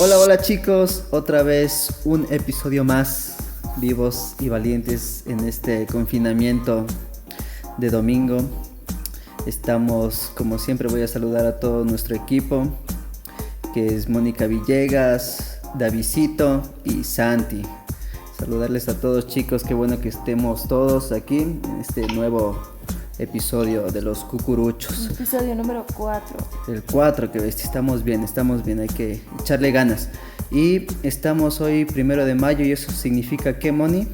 Hola, hola chicos, otra vez un episodio más, vivos y valientes en este confinamiento de domingo. Estamos, como siempre, voy a saludar a todo nuestro equipo, que es Mónica Villegas, Davidcito y Santi. Saludarles a todos chicos, qué bueno que estemos todos aquí en este nuevo episodio de los cucuruchos. Episodio número 4. El 4, que estamos bien, hay que echarle ganas. Y estamos hoy 1 de mayo y eso significa ¿qué, Moni?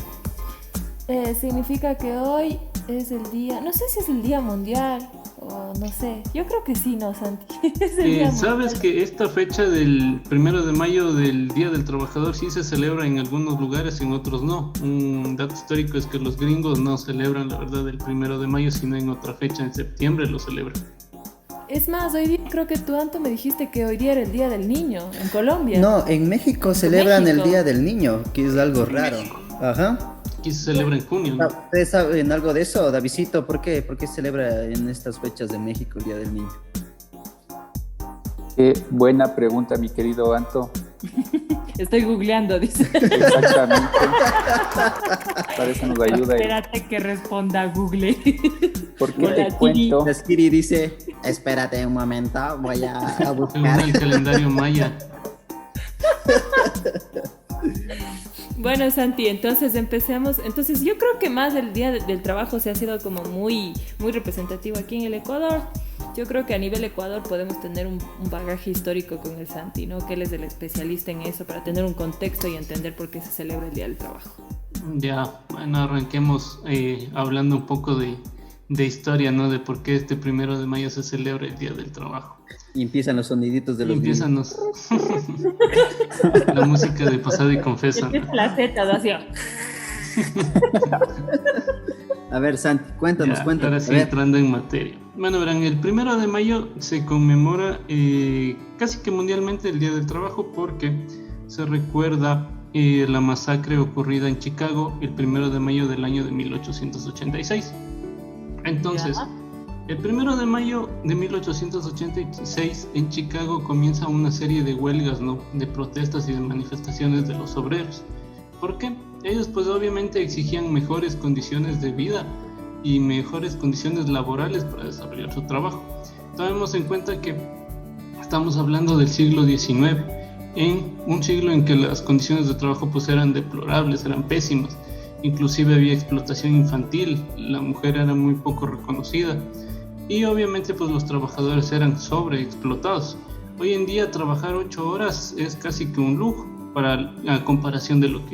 Significa que hoy es el día, no sé si es el día mundial o no sé, yo creo que sí, ¿no, Santi? Es el día ¿Sabes mundial. que esta fecha del 1 de mayo del Día del Trabajador sí se celebra en algunos lugares, en otros no? Un dato histórico es que los gringos no celebran, la verdad, el 1 de mayo, sino en otra fecha, en septiembre lo celebran. Es más, hoy día creo que tú, Anto, me dijiste que hoy día era el Día del Niño en Colombia. No, en México celebran México. el Día del Niño, que es algo raro. Ajá. Aquí se celebra en junio, ¿no? ¿Ustedes saben algo de eso, Davidcito? ¿Por qué se celebra en estas fechas de México el Día del Niño? Qué buena pregunta, mi querido Anto. Estoy googleando, dice. Exactamente. Para eso nos ayuda. Espérate que responda Google. Porque Hola, te cuento. La Skiri dice, espérate un momento, voy a Según buscar. el calendario maya. Bueno, Santi, entonces empecemos. Entonces yo creo que más el Día del Trabajo se ha sido como muy representativo aquí en el Ecuador. Yo creo que a nivel Ecuador podemos tener un bagaje histórico con el Santi, ¿no? Que él es el especialista en eso para tener un contexto y entender por qué se celebra el Día del Trabajo. Ya, bueno, arranquemos hablando un poco de historia, ¿no? De por qué este 1 de mayo se celebra el Día del Trabajo. Y empiezan los soniditos de los niños. Empiezan la música de Pasado y Confesa, ¿no? La Z, ¿no? Así. A ver, Santi, cuéntanos. Ahora sí, A ver. entrando en materia. Bueno, verán, el 1 de mayo se conmemora casi que mundialmente el Día del Trabajo porque se recuerda la masacre ocurrida en Chicago el 1 de mayo del año de 1886. Entonces, el 1 de mayo de 1886 en Chicago comienza una serie de huelgas, ¿no? De protestas y de manifestaciones de los obreros. ¿Por qué? Ellos pues obviamente exigían mejores condiciones de vida y mejores condiciones laborales para desarrollar su trabajo. Tomemos en cuenta que estamos hablando del siglo XIX, en un siglo en que las condiciones de trabajo pues eran deplorables, eran pésimas. Inclusive había explotación infantil, la mujer era muy poco reconocida y obviamente pues los trabajadores eran sobreexplotados. Hoy en día trabajar 8 horas es casi que un lujo para la comparación de lo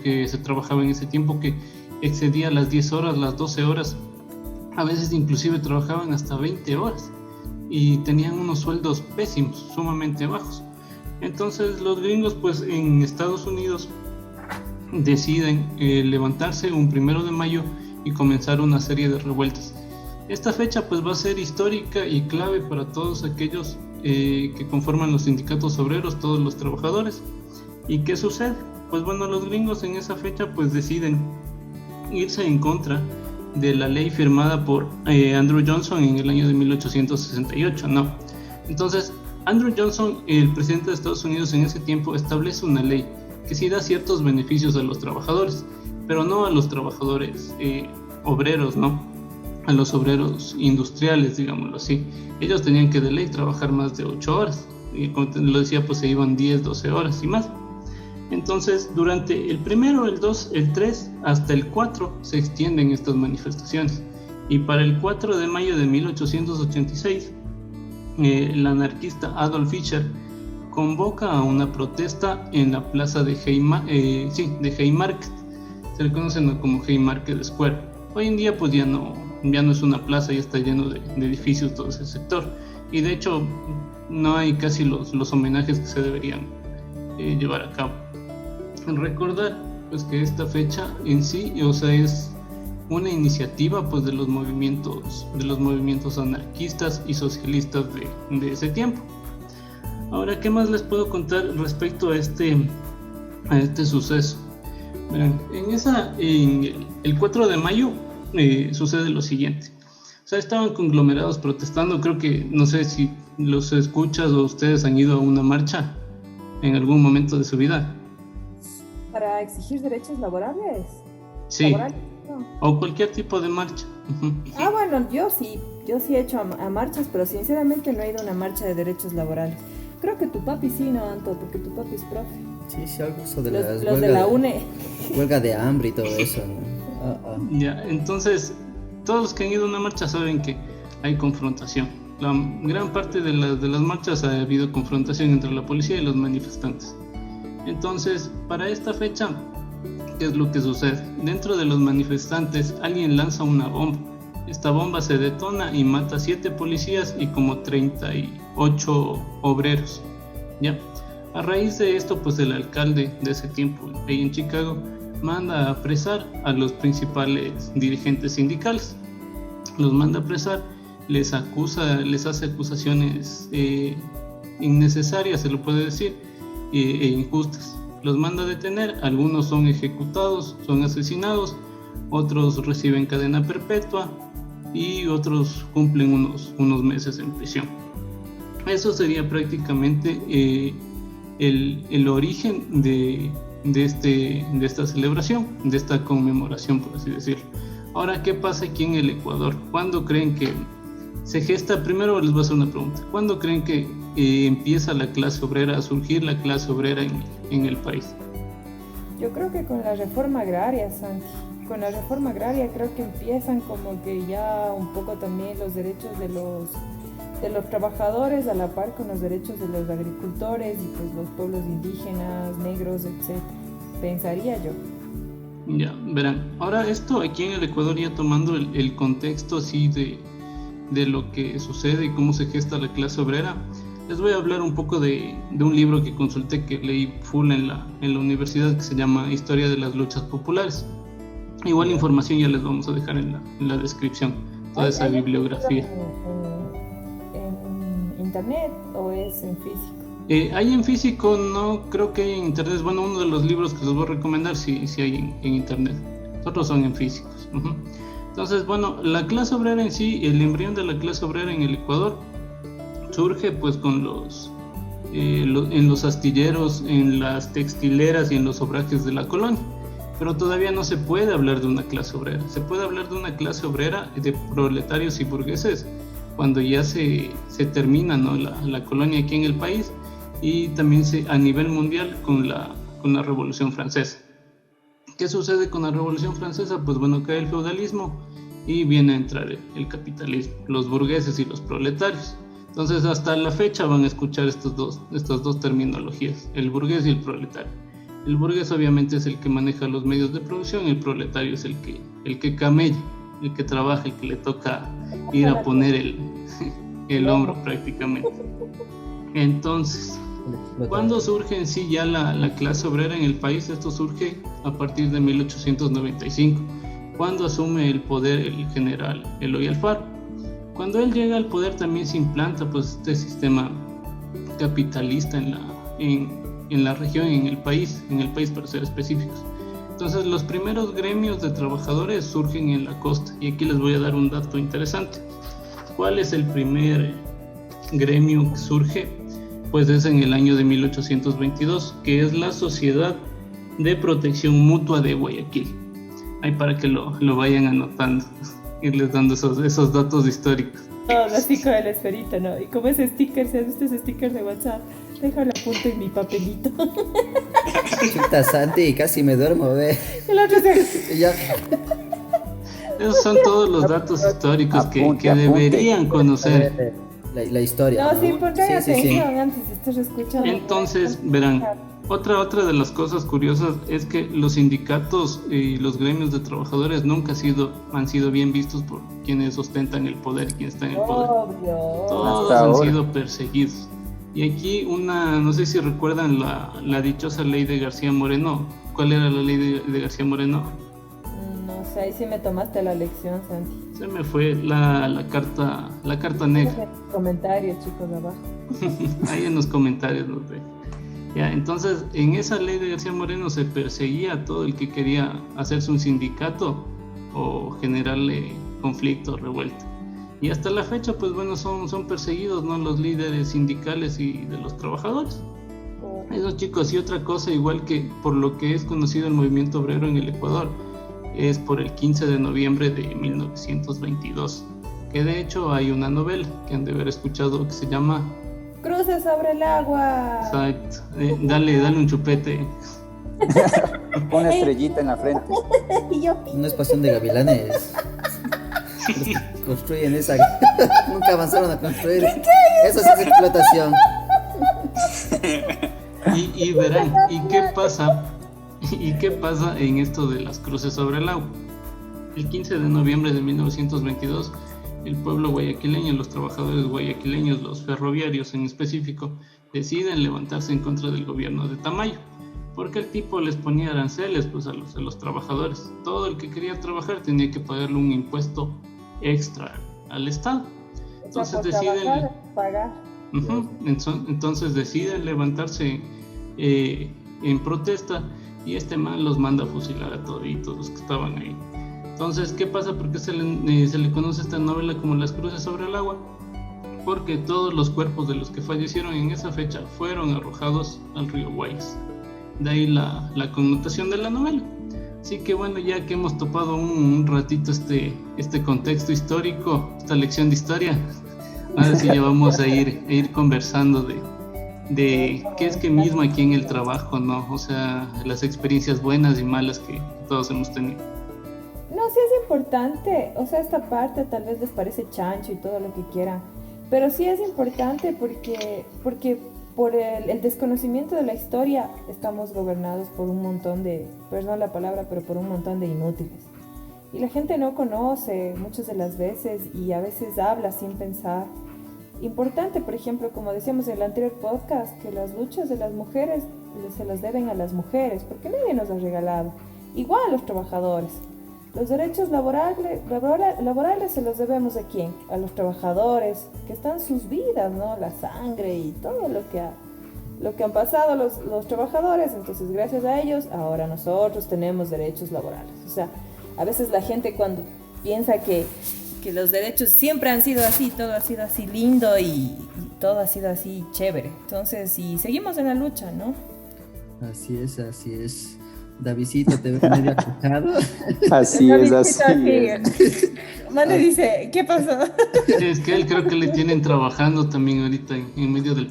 que se trabajaba en ese tiempo, que excedía las 10 horas, las 12 horas, a veces inclusive trabajaban hasta 20 horas y tenían unos sueldos pésimos, sumamente bajos. Entonces los gringos pues en Estados Unidos deciden levantarse un 1 de mayo y comenzar una serie de revueltas. Esta fecha pues va a ser histórica y clave para todos aquellos que conforman los sindicatos obreros, todos los trabajadores. ¿Y qué sucede? Pues bueno, los gringos en esa fecha pues deciden irse en contra de la ley firmada por Andrew Johnson en el año de 1868, ¿no? Entonces, Andrew Johnson, el presidente de Estados Unidos en ese tiempo, establece una ley que sí da ciertos beneficios a los trabajadores, pero no a los trabajadores obreros, ¿no? A los obreros industriales, digámoslo así. Ellos tenían que de ley trabajar más de 8 horas, y como lo decía, pues se iban 10, 12 horas y más. Entonces, durante el 1, el 2, el 3, hasta el 4 se extienden estas manifestaciones. Y para el 4 de mayo de 1886, el anarquista Adolf Fischer convoca a una protesta en la plaza de Haymarket. Se le conoce como Haymarket Square. Hoy en día pues ya no es una plaza, ya está lleno de edificios todo ese sector. Y de hecho no hay casi los homenajes que se deberían llevar a cabo. Recordar pues que esta fecha en sí, o sea, es una iniciativa pues de los movimientos anarquistas y socialistas de ese tiempo. Ahora, ¿qué más les puedo contar respecto a este suceso? Verán, en el 4 de mayo sucede lo siguiente. O sea, estaban conglomerados protestando. Creo que, no sé si los escuchas o ustedes han ido a una marcha en algún momento de su vida. Para exigir derechos laborables. Sí, Laborales, no. o cualquier tipo de marcha. Ujú. Ah, bueno, yo sí he hecho a marchas, pero sinceramente no he ido a una marcha de derechos laborales. Creo que tu papi sí, ¿no, Anto? Porque tu papi es profe. Sí, algo sobre Los de la UNE. huelga de hambre y todo eso, ¿no? Ya, entonces, todos los que han ido a una marcha saben que hay confrontación. La gran parte de las marchas ha habido confrontación entre la policía y los manifestantes. Entonces, para esta fecha, ¿qué es lo que sucede? Dentro de los manifestantes, alguien lanza una bomba. Esta bomba se detona y mata a 7 policías y como 38 obreros. ¿Ya? A raíz de esto, pues el alcalde de ese tiempo, ahí en Chicago, manda a apresar a los principales dirigentes sindicales. Los manda a apresar, les hace acusaciones innecesarias, se lo puede decir, e injustas. Los manda a detener, algunos son ejecutados, son asesinados, otros reciben cadena perpetua y otros cumplen unos meses en prisión. Eso sería prácticamente el origen de esta celebración, de esta conmemoración, por así decirlo. Ahora, ¿qué pasa aquí en el Ecuador? ¿Cuándo creen que se gesta? Primero les voy a hacer una pregunta. ¿Cuándo creen que empieza la clase obrera, a surgir la clase obrera en el país? Yo creo que con la reforma agraria, Santi. Con la reforma agraria creo que empiezan como que ya un poco también los derechos de los trabajadores a la par con los derechos de los agricultores y pues los pueblos indígenas, negros, etc. Pensaría yo. Ya, verán. Ahora esto aquí en el Ecuador, ya tomando el contexto así de lo que sucede y cómo se gesta la clase obrera, les voy a hablar un poco de un libro que consulté, que leí full en la universidad, que se llama Historia de las Luchas Populares. Igual información ya les vamos a dejar en la descripción, toda esa bibliografía. ¿En internet o es en físico? Hay en físico, no creo que hay en internet. Bueno, uno de los libros que les voy a recomendar sí hay en internet. Otros son en físicos. Uh-huh. Entonces, bueno, la clase obrera en sí, el embrión de la clase obrera en el Ecuador surge pues con en los astilleros, en las textileras y en los obrajes de la colonia. Pero todavía no se puede hablar de una clase obrera. Se puede hablar de una clase obrera de proletarios y burgueses cuando ya se termina, ¿no?, la colonia aquí en el país, y también a nivel mundial con la Revolución Francesa. ¿Qué sucede con la Revolución Francesa? Pues bueno, cae el feudalismo y viene a entrar el capitalismo, los burgueses y los proletarios. Entonces hasta la fecha van a escuchar estas dos terminologías, el burgués y el proletario. El burgués obviamente es el que maneja los medios de producción, el proletario es el que camella, el que trabaja, el que le toca ir a poner el hombro prácticamente. Entonces, ¿cuándo surge en sí ya la clase obrera en el país? Esto surge a partir de 1895, cuando asume el poder el general Eloy Alfaro. Cuando él llega al poder también se implanta pues este sistema capitalista en la región, en el país para ser específicos. Entonces los primeros gremios de trabajadores surgen en la costa, y aquí les voy a dar un dato interesante. ¿Cuál es el primer gremio que surge? Pues es en el año de 1822, que es la Sociedad de Protección Mutua de Guayaquil. Ahí para que lo vayan anotando, irles dando esos datos históricos. Todo así con el esferito, ¿no? Y como ese sticker, ¿se ha visto ese sticker de WhatsApp? Déjalo apunto en mi papelito. Chuta, Santi, casi me duermo, ve. El otro se... Ya. Esos son todos los datos históricos que deberían conocer. La historia. No, sí, pongan atención sí. antes de estar escuchando. Entonces, verán, otra de las cosas curiosas es que los sindicatos y los gremios de trabajadores nunca han sido bien vistos por quienes ostentan el poder y quienes están en el poder. Obvio. Todos han sido perseguidos. Y aquí no sé si recuerdan la dichosa ley de García Moreno. ¿Cuál era la ley de García Moreno? No sé, ahí sí me tomaste la lección, Santi. Se me fue la carta negra. Comentarios, chicos, abajo. Ahí en los comentarios nos ve. Ya, entonces en esa ley de García Moreno se perseguía a todo el que quería hacerse un sindicato o generarle conflicto, revuelta. Y hasta la fecha, pues bueno, son perseguidos, ¿no? Los líderes sindicales y de los trabajadores. Esos chicos, y otra cosa, igual que por lo que es conocido el movimiento obrero en el Ecuador, es por el 15 de noviembre de 1922, que de hecho hay una novela que han de haber escuchado que se llama Cruces sobre el agua. Exacto, dale un chupete. Una estrellita en la frente. No es pasión de gavilanes. Construyen esa. Nunca avanzaron a construir. Eso sí es explotación. Y verán, ¿y qué pasa? ¿Y qué pasa en esto de las cruces sobre el agua? El 15 de noviembre de 1922, el pueblo guayaquileño, los trabajadores guayaquileños, los ferroviarios en específico, deciden levantarse en contra del gobierno de Tamayo, porque el tipo les ponía aranceles pues, a los trabajadores. Todo el que quería trabajar tenía que pagarle un impuesto extra al Estado. Entonces deciden pagar. Entonces deciden levantarse en protesta, y este man los manda a fusilar a toditos los que estaban ahí. Entonces, ¿qué pasa? ¿Por qué se le conoce esta novela como Las Cruces sobre el Agua? Porque todos los cuerpos de los que fallecieron en esa fecha fueron arrojados al río Guayas. De ahí la connotación de la novela. Así que bueno, ya que hemos topado un ratito este contexto histórico, esta lección de historia, ahora sí ya vamos a ir conversando de qué es que mismo aquí en el trabajo, ¿no? O sea, las experiencias buenas y malas que todos hemos tenido. No, sí es importante, o sea, esta parte tal vez les parece chancho y todo lo que quieran, pero sí es importante porque por el desconocimiento de la historia estamos gobernados por un montón de, perdón la palabra, pero por un montón de inútiles. Y la gente no conoce muchas de las veces y a veces habla sin pensar. Importante, por ejemplo, como decíamos en el anterior podcast, que las luchas de las mujeres se las deben a las mujeres, porque nadie nos ha regalado. Igual a los trabajadores. Los derechos laborales se los debemos a quién? A los trabajadores, que están sus vidas, ¿no? La sangre y todo lo que han pasado los trabajadores. Entonces, gracias a ellos, ahora nosotros tenemos derechos laborales. O sea, a veces la gente cuando piensa que los derechos siempre han sido así, todo ha sido así lindo y todo ha sido así chévere. Entonces, y seguimos en la lucha, ¿no? Así es. Davidito, te veo medio acojado. Así es. Mane dice, ¿qué pasó? Es que él creo que le tienen trabajando también ahorita en medio del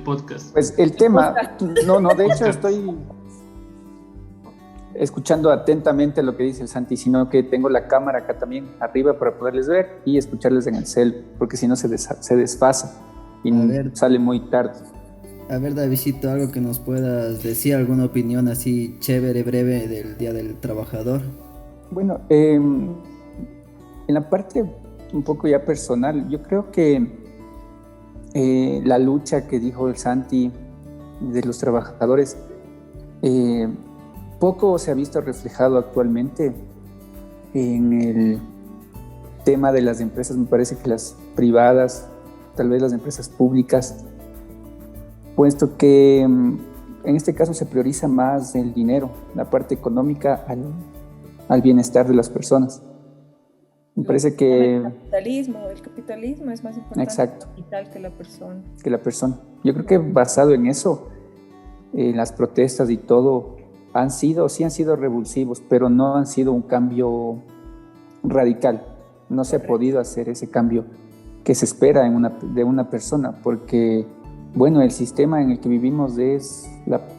podcast. Pues el tema, de hecho estoy escuchando atentamente lo que dice el Santi, sino que tengo la cámara acá también arriba para poderles ver y escucharles en el cel, porque si no se desfasa y sale muy tarde. A ver, Davidito, algo que nos puedas decir, alguna opinión así chévere, breve del Día del Trabajador. Bueno, en la parte un poco ya personal, yo creo que la lucha que dijo el Santi de los trabajadores, poco se ha visto reflejado actualmente en el tema de las empresas. Me parece que las privadas, tal vez las empresas públicas, puesto que en este caso se prioriza más el dinero, la parte económica al bienestar de las personas. Me parece que el capitalismo es más importante. Exacto. Que la persona. Yo creo que basado en eso, las protestas y todo sí han sido revulsivos, pero no han sido un cambio radical. No se ha podido hacer ese cambio que se espera de una persona, porque bueno, el sistema en el que vivimos es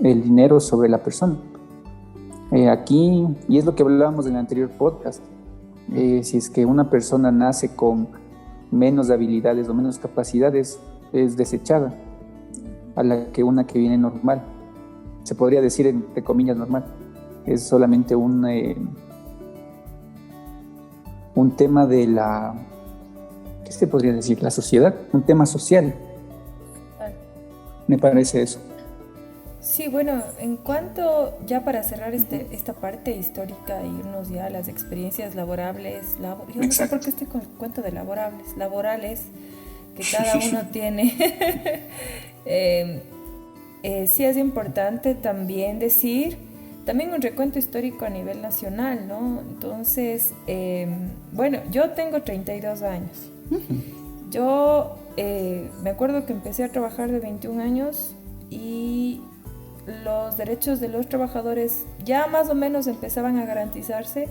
el dinero sobre la persona. Aquí, y es lo que hablábamos en el anterior podcast, si es que una persona nace con menos habilidades o menos capacidades, es desechada a la que una que viene normal. Se podría decir entre comillas normal. Es solamente un tema de ¿qué se podría decir? La sociedad, un tema social. Me parece eso. Sí, bueno, en cuanto, ya para cerrar esta parte histórica e irnos ya a las experiencias laborables, yo no sé por qué estoy con el cuento de laborales, que cada uno tiene. Sí es importante también decir, también un recuento histórico a nivel nacional, ¿no? Entonces, bueno, yo tengo 32 años. Yo me acuerdo que empecé a trabajar de 21 años y los derechos de los trabajadores ya más o menos empezaban a garantizarse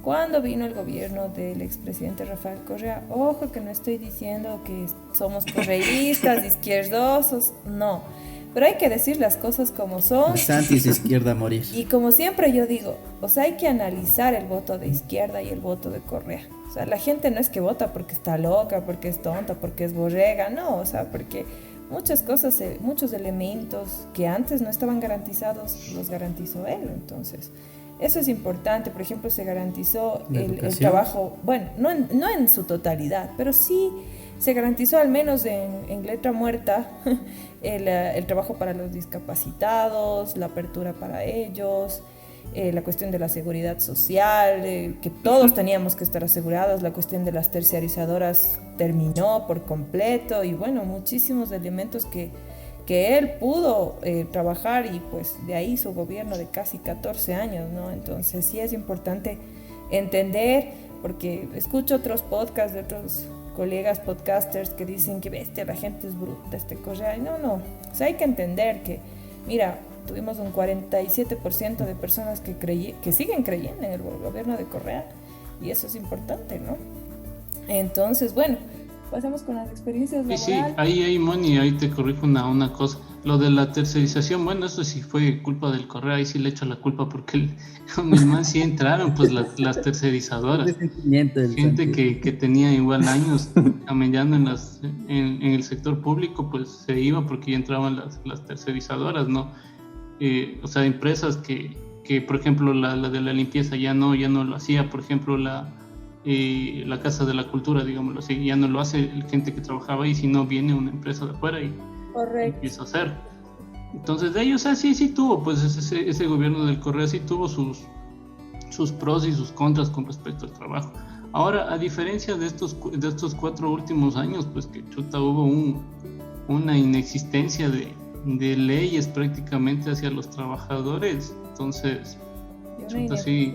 cuando vino el gobierno del expresidente Rafael Correa. Ojo que no estoy diciendo que somos correístas, izquierdosos, no. Pero hay que decir las cosas como son. Santi es izquierda a morir. Y como siempre yo digo, o sea, hay que analizar el voto de izquierda y el voto de Correa. O sea, la gente no es que vota porque está loca, porque es tonta, porque es borrega, no, o sea, porque muchas cosas, muchos elementos que antes no estaban garantizados, los garantizó él. Entonces, eso es importante. Por ejemplo, se garantizó el trabajo, bueno, no en su totalidad, pero sí se garantizó al menos en letra muerta el trabajo para los discapacitados, la apertura para ellos, la cuestión de la seguridad social, que todos teníamos que estar asegurados, la cuestión de las terciarizadoras terminó por completo y bueno, muchísimos elementos que él pudo trabajar y pues de ahí su gobierno de casi 14 años, ¿no? Entonces sí es importante entender, porque escucho otros podcasts de otros colegas podcasters que dicen que bestia, la gente es bruta, Correa, y no, o sea, hay que entender que, mira, tuvimos un 47% de personas que siguen creyendo en el gobierno de Correa, y eso es importante, ¿no? Entonces, bueno, pasamos con las experiencias laborales. Sí, ahí Moni, ahí te corrijo una cosa. Lo de la tercerización, bueno, eso sí fue culpa del Correa, ahí sí le echo la culpa porque con el man sí entraron pues las tercerizadoras. Gente que tenía igual años camellando en el sector público, pues se iba porque ya entraban las tercerizadoras, ¿no? O sea, empresas que por ejemplo la de la limpieza ya no lo hacía, por ejemplo la Casa de la Cultura, digámoslo así, ya no lo hace gente que trabajaba ahí, sino viene una empresa de afuera y empieza a hacer. Entonces de ellos, sí tuvo, pues ese gobierno del Correa sí tuvo sus pros y sus contras con respecto al trabajo. Ahora, a diferencia de estos 4 últimos años, pues que chuta, hubo una inexistencia de leyes prácticamente hacia los trabajadores. Entonces, chuta, sí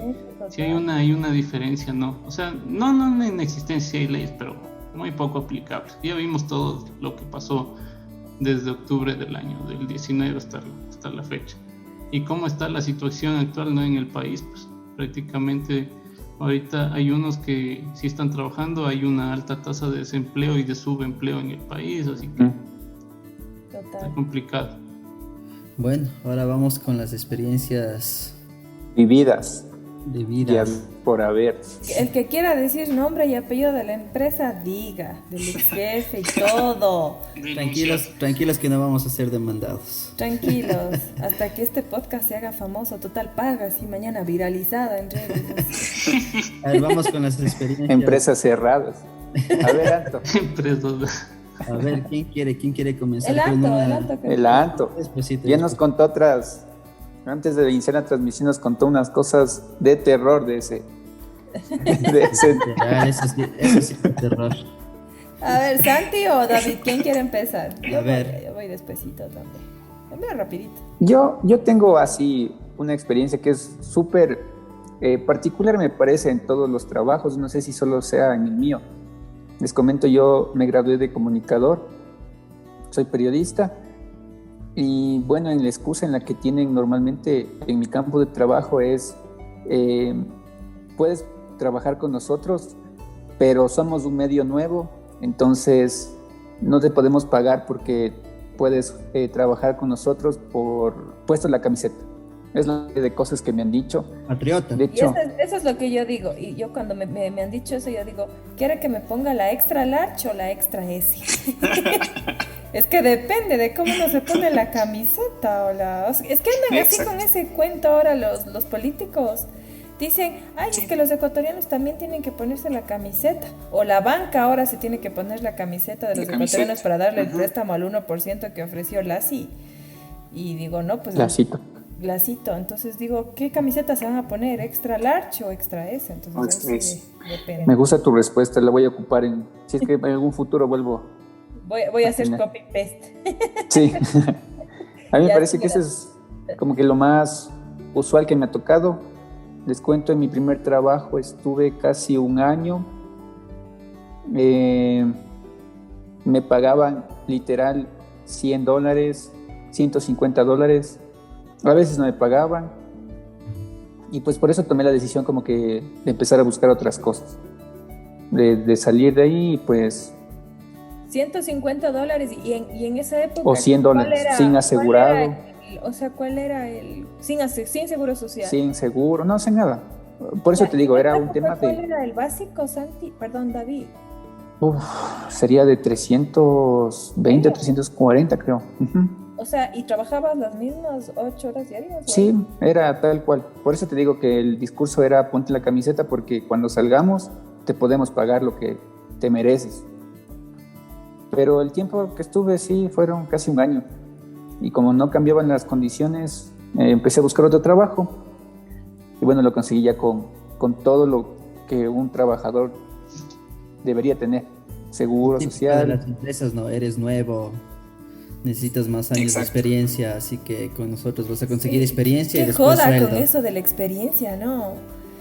hay una diferencia, ¿no? O sea, no una inexistencia, sí hay leyes, pero muy poco aplicables. Ya vimos todo lo que pasó desde octubre del 19 hasta la fecha. Y cómo está la situación actual, ¿no? En el país, pues prácticamente ahorita hay unos que sí están trabajando, hay una alta tasa de desempleo y de subempleo en el país, así que está complicado. Bueno, ahora vamos con las experiencias vividas. Ya por haber. El que quiera decir nombre y apellido de la empresa, diga, del ex jefe y todo. Tranquilos que no vamos a ser demandados. Tranquilos, hasta que este podcast se haga famoso, total pagas y mañana viralizada en redes. A ver, vamos con las experiencias. Empresas cerradas. A ver, Anto. A ver, ¿quién quiere comenzar? El Anto. Ya nos contó otras. Antes de iniciar la transmisión nos contó unas cosas de terror de ese. Eso sí es terror. A ver, Santi o David, ¿quién quiere empezar? Yo voy despacito también. Voy rapidito. Yo tengo así una experiencia que es súper particular, me parece, en todos los trabajos. No sé si solo sea en el mío. Les comento, yo me gradué de comunicador, soy periodista. Y bueno, en la excusa en la que tienen normalmente en mi campo de trabajo es, puedes trabajar con nosotros, pero somos un medio nuevo, entonces no te podemos pagar porque puedes trabajar con nosotros por puesto la camiseta. Es la de cosas que me han dicho. Patriota. De hecho, eso es lo que yo digo. Y yo cuando me han dicho eso, yo digo, ¿quiere que me ponga la extra large o la extra S? Es que depende de cómo uno se pone la camiseta es que andan así con ese cuento ahora los políticos. Dicen, es que los ecuatorianos también tienen que ponerse la camiseta. O la banca ahora se tiene que poner la camiseta de los ecuatorianos para darle el préstamo al 1% que ofreció Lassi. Y digo, no, pues... Lacito. Entonces digo, ¿qué camiseta se van a poner? ¿Extra large o extra S? Entonces depende. Me gusta tu respuesta, la voy a ocupar si es que en algún futuro vuelvo. Voy a hacer copy-paste. Sí. A mí me parece que eso es como que lo más usual que me ha tocado. Les cuento, en mi primer trabajo estuve casi un año me pagaban literal $100, $150. A veces no me pagaban. Y pues por eso tomé la decisión como que de empezar a buscar otras cosas. De salir de ahí y pues... $150 y en esa época... O $100 sin asegurado. ¿Cuál era el...? Sin seguro social. Sin seguro, no sé nada. Por eso te digo, era un tema ¿Cuál era el básico, Santi? Perdón, David. Sería de 320, 340 creo. Uh-huh. O sea, ¿y trabajabas las mismas 8 horas diarias? Sí, era tal cual. Por eso te digo que el discurso era ponte la camiseta porque cuando salgamos te podemos pagar lo que te mereces. Pero el tiempo que estuve, sí, fueron casi un año. Y como no cambiaban las condiciones, empecé a buscar otro trabajo. Y bueno, lo conseguí ya con todo lo que un trabajador debería tener. Seguro social. De las empresas, ¿no? Eres nuevo, necesitas más años de experiencia, así que con nosotros vas a conseguir experiencia y después joda sueldo. Con eso de la experiencia, ¿no?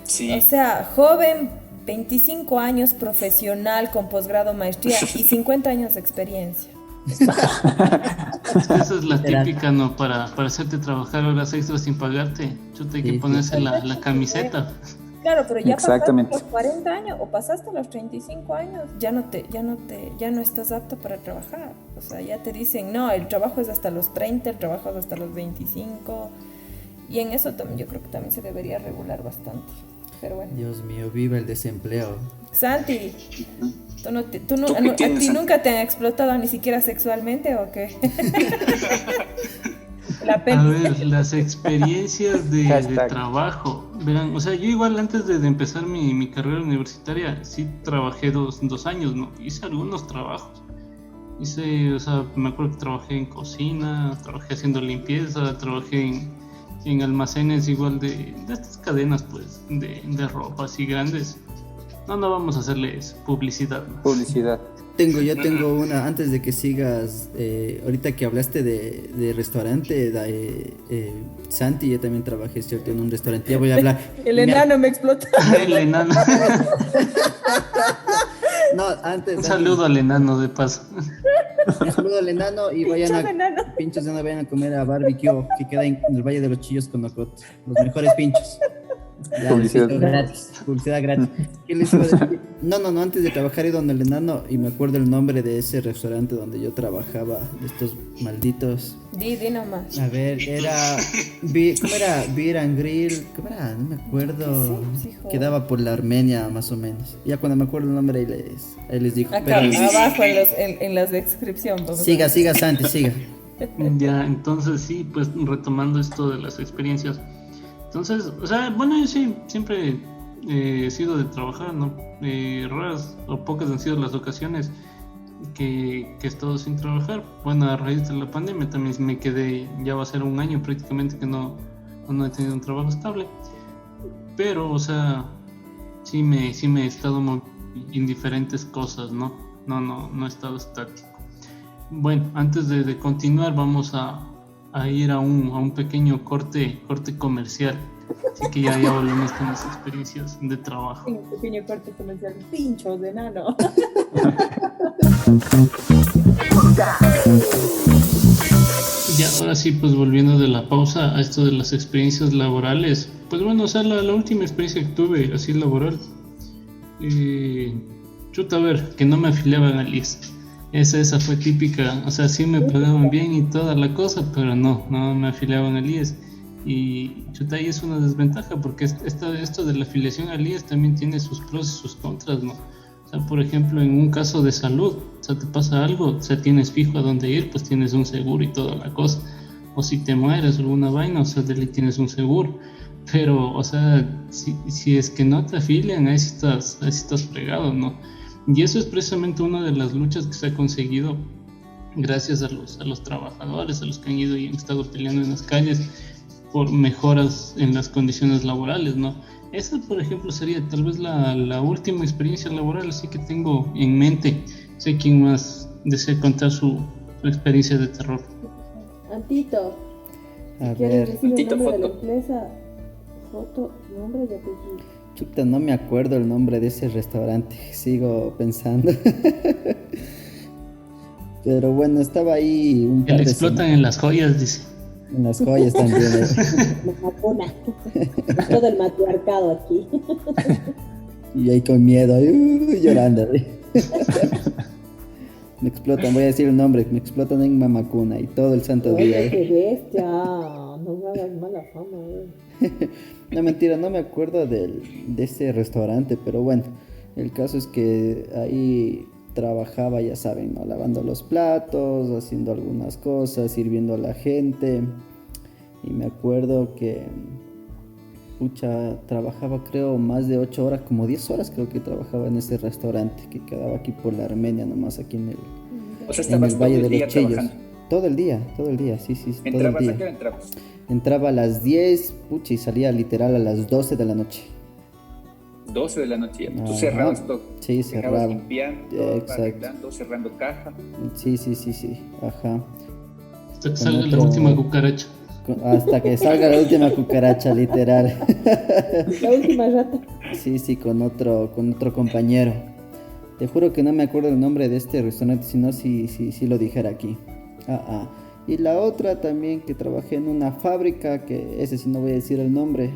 Sí. O sea, joven, 25 años, profesional, con posgrado, maestría y 50 años de experiencia. Esa es la típica, ¿no? Para hacerte trabajar horas extras sin pagarte. Chuta, hay que ponerse la camiseta. Claro, pero ya pasaste los 40 años o pasaste los 35 años, ya no estás apto para trabajar. O sea, ya te dicen, no, el trabajo es hasta los 30, el trabajo es hasta los 25. Y en eso también yo creo que también se debería regular bastante. Pero bueno. Dios mío, viva el desempleo. Santi, ¿a ti nunca te han explotado ni siquiera sexualmente o qué? A ver, las experiencias de trabajo. Verán, o sea, yo igual antes de empezar mi carrera universitaria, sí trabajé dos años, ¿no? Hice algunos trabajos. O sea, me acuerdo que trabajé en cocina, trabajé haciendo limpieza, trabajé en almacenes igual de estas cadenas, pues, de ropa así grandes. No vamos a hacerles publicidad, ¿no? Publicidad. Yo tengo una, antes de que sigas, ahorita que hablaste de restaurante, Santi, yo también trabajé, ¿cierto? En un restaurante, ya voy a hablar. El enano me explotó. El enano. No, antes. Un saludo al enano de paso. Un saludo al enano y pinchos de enano, vayan a comer a barbecue que queda en el Valle de los Chillos con Nocot. Los mejores pinchos. Ya, publicidad gratis. ¿Qué les iba a decir? No, antes de trabajar he ido donde el enano y me acuerdo el nombre de ese restaurante donde yo trabajaba, de estos malditos. Di nomás. A ver, ¿cómo era? Beer and Grill, ¿cómo era? No me acuerdo. Sí, quedaba por la Armenia más o menos. Ya cuando me acuerdo el nombre ahí les digo. Acá abajo en la descripción. Siga Santi, siga. Ya, entonces sí, pues retomando esto de las experiencias. Entonces, o sea, bueno, yo sí, siempre he sido de trabajar, ¿no? Raras o pocas han sido las ocasiones que he estado sin trabajar. Bueno, a raíz de la pandemia también me quedé, ya va a ser un año prácticamente que no he tenido un trabajo estable. Pero, o sea, sí me he estado en diferentes cosas, ¿no? No he estado estático. Bueno, antes de continuar vamos a ir a un pequeño corte comercial. Así que ya volvemos con las experiencias de trabajo. Un pequeño corte comercial, pinchos de enano. Ya, ahora sí, pues volviendo de la pausa a esto de las experiencias laborales. Pues bueno, o sea, la última experiencia que tuve así laboral, a ver, que no me afiliaban al IES. Esa fue típica, o sea, sí me pagaban bien y toda la cosa, pero no me afiliaban al IES. Y ahí es una desventaja porque esto de la afiliación al IES también tiene sus pros y sus contras, ¿no? O sea, por ejemplo, en un caso de salud, o sea, te pasa algo, o sea, tienes fijo a dónde ir, pues tienes un seguro y toda la cosa. O si te mueres alguna vaina, o sea, tienes un seguro. Pero, o sea, si es que no te afilian, ahí sí estás fregado, ¿no? Y eso es precisamente una de las luchas que se ha conseguido gracias a los trabajadores, a los que han ido y han estado peleando en las calles por mejoras en las condiciones laborales, ¿no? Esa, por ejemplo, sería tal vez la última experiencia laboral así que tengo en mente. Sé quién más desea contar su experiencia de terror. Antito, a ¿quieres ver. decir el nombre de la empresa? Foto, nombre y apellido. Chuta, no me acuerdo el nombre de ese restaurante, sigo pensando. Pero bueno, estaba ahí un Que par le de explotan en las joyas, dice. en las joyas también. Mamacuna. Todo el matriarcado aquí. Y ahí con miedo, llorando. Me explotan, voy a decir el nombre, me explotan en Mamacuna y todo el santo día. Oye, qué bestia. No me hagas mala fama, No, mentira, no me acuerdo de ese restaurante, pero bueno, el caso es que ahí trabajaba, ya saben, ¿no? Lavando los platos, haciendo algunas cosas, sirviendo a la gente. Y me acuerdo que, pucha, trabajaba creo más de 8 horas, como 10 horas creo que trabajaba en ese restaurante que quedaba aquí por la Armenia, nomás aquí en O sea, el estabas todo Valle el de día los Chillos. trabajando. Todo el día, sí, todo el ¿Entrabas día. a qué hora entrabas? Entraba a las 10, pucha, y salía literal a las 12 de la noche. 12 de la noche. Tú Ajá. cerrabas todo. Sí, Dejabas cerraba. limpiando, Exacto. arreglando, cerrando caja. Sí, ajá. Hasta que Con salga la otro- última cucaracha. Hasta que salga la última cucaracha, literal. La última rata. Sí, con otro compañero. Te juro que no me acuerdo el nombre de este restaurante, sino si lo dijera aquí. Y la otra también que trabajé en una fábrica, que ese sí no voy a decir el nombre.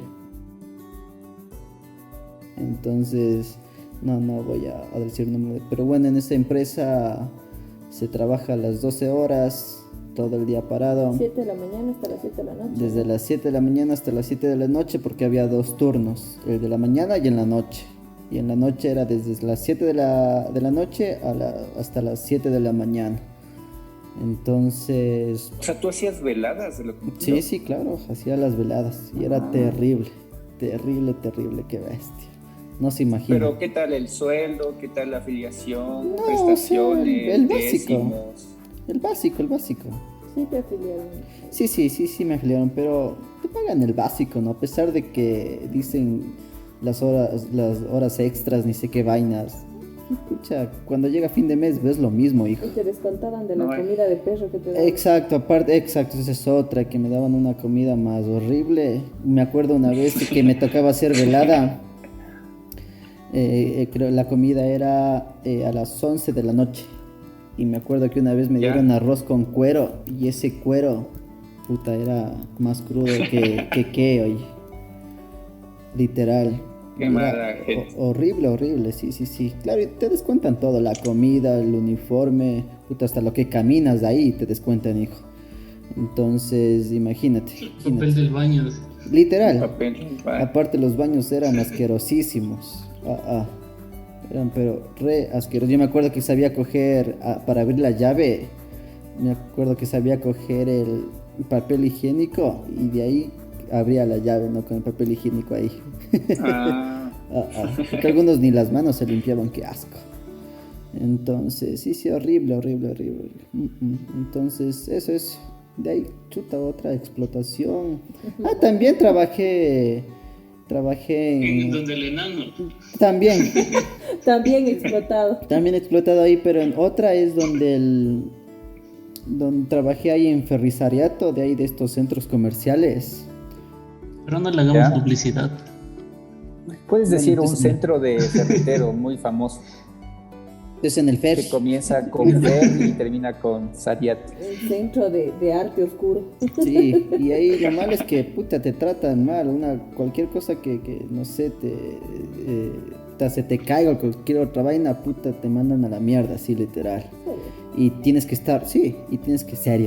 Entonces, no voy a decir el nombre. Pero bueno, en esta empresa se trabaja a las 12 horas, todo el día parado. 7 de la mañana hasta las 7 de la noche. Desde las 7 de la mañana hasta las 7 de la noche, porque había 2 turnos, el de la mañana y en la noche. Y en la noche era desde las 7 de la noche hasta las 7 de la mañana. Entonces, O sea, tú hacías veladas de lo que sí, claro, hacía las veladas y era terrible, qué bestia. No se imagina. Pero ¿qué tal el sueldo? ¿Qué tal la afiliación? No, prestaciones, o sea, el básico. décimos. El básico. Sí te afiliaron. Sí, me afiliaron, pero te pagan el básico, ¿no? A pesar de que dicen las horas extras, ni sé qué vainas. Escucha, cuando llega fin de mes ves lo mismo, hijo. Y te descontaban de la No, comida de perro que te daban. Exacto, esa es otra, que me daban una comida más horrible. Me acuerdo una vez que me tocaba hacer velada. Creo la comida era a las 11 de la noche. Y me acuerdo que una vez me Ya. dieron arroz con cuero. Y ese cuero, puta, era más crudo que oye. Literal. Qué Era mala gente. horrible, sí. Claro, y te descuentan todo, la comida, el uniforme, puta, hasta lo que caminas de ahí te descuentan, hijo. Entonces, imagínate. Papel del baño. Literal. Papel, va. Aparte los baños eran asquerosísimos. Eran pero re asquerosos. Yo me acuerdo que sabía coger, para abrir la llave, me acuerdo que sabía coger el papel higiénico y de ahí abría la llave, ¿no? Con el papel higiénico ahí. Ah, Porque algunos ni las manos se limpiaban, qué asco. Entonces, sí, horrible. Entonces, eso es. De ahí, chuta, otra explotación. También trabajé en... Donde el enano. También También explotado. he explotado ahí, pero en otra es donde trabajé ahí en Ferrisariato, de ahí de estos centros comerciales. Pero no le hagamos Ya. publicidad. puedes decir un Entonces, centro de ferretero muy famoso Es en el que Fer. comienza con Fer y termina con Sariat. El centro de arte oscuro. Sí, y ahí lo malo es que puta te tratan mal, cualquier cosa que no sé, se te caiga o cualquier otra vaina, puta te mandan a la mierda, así literal. Y tienes que estar, seria,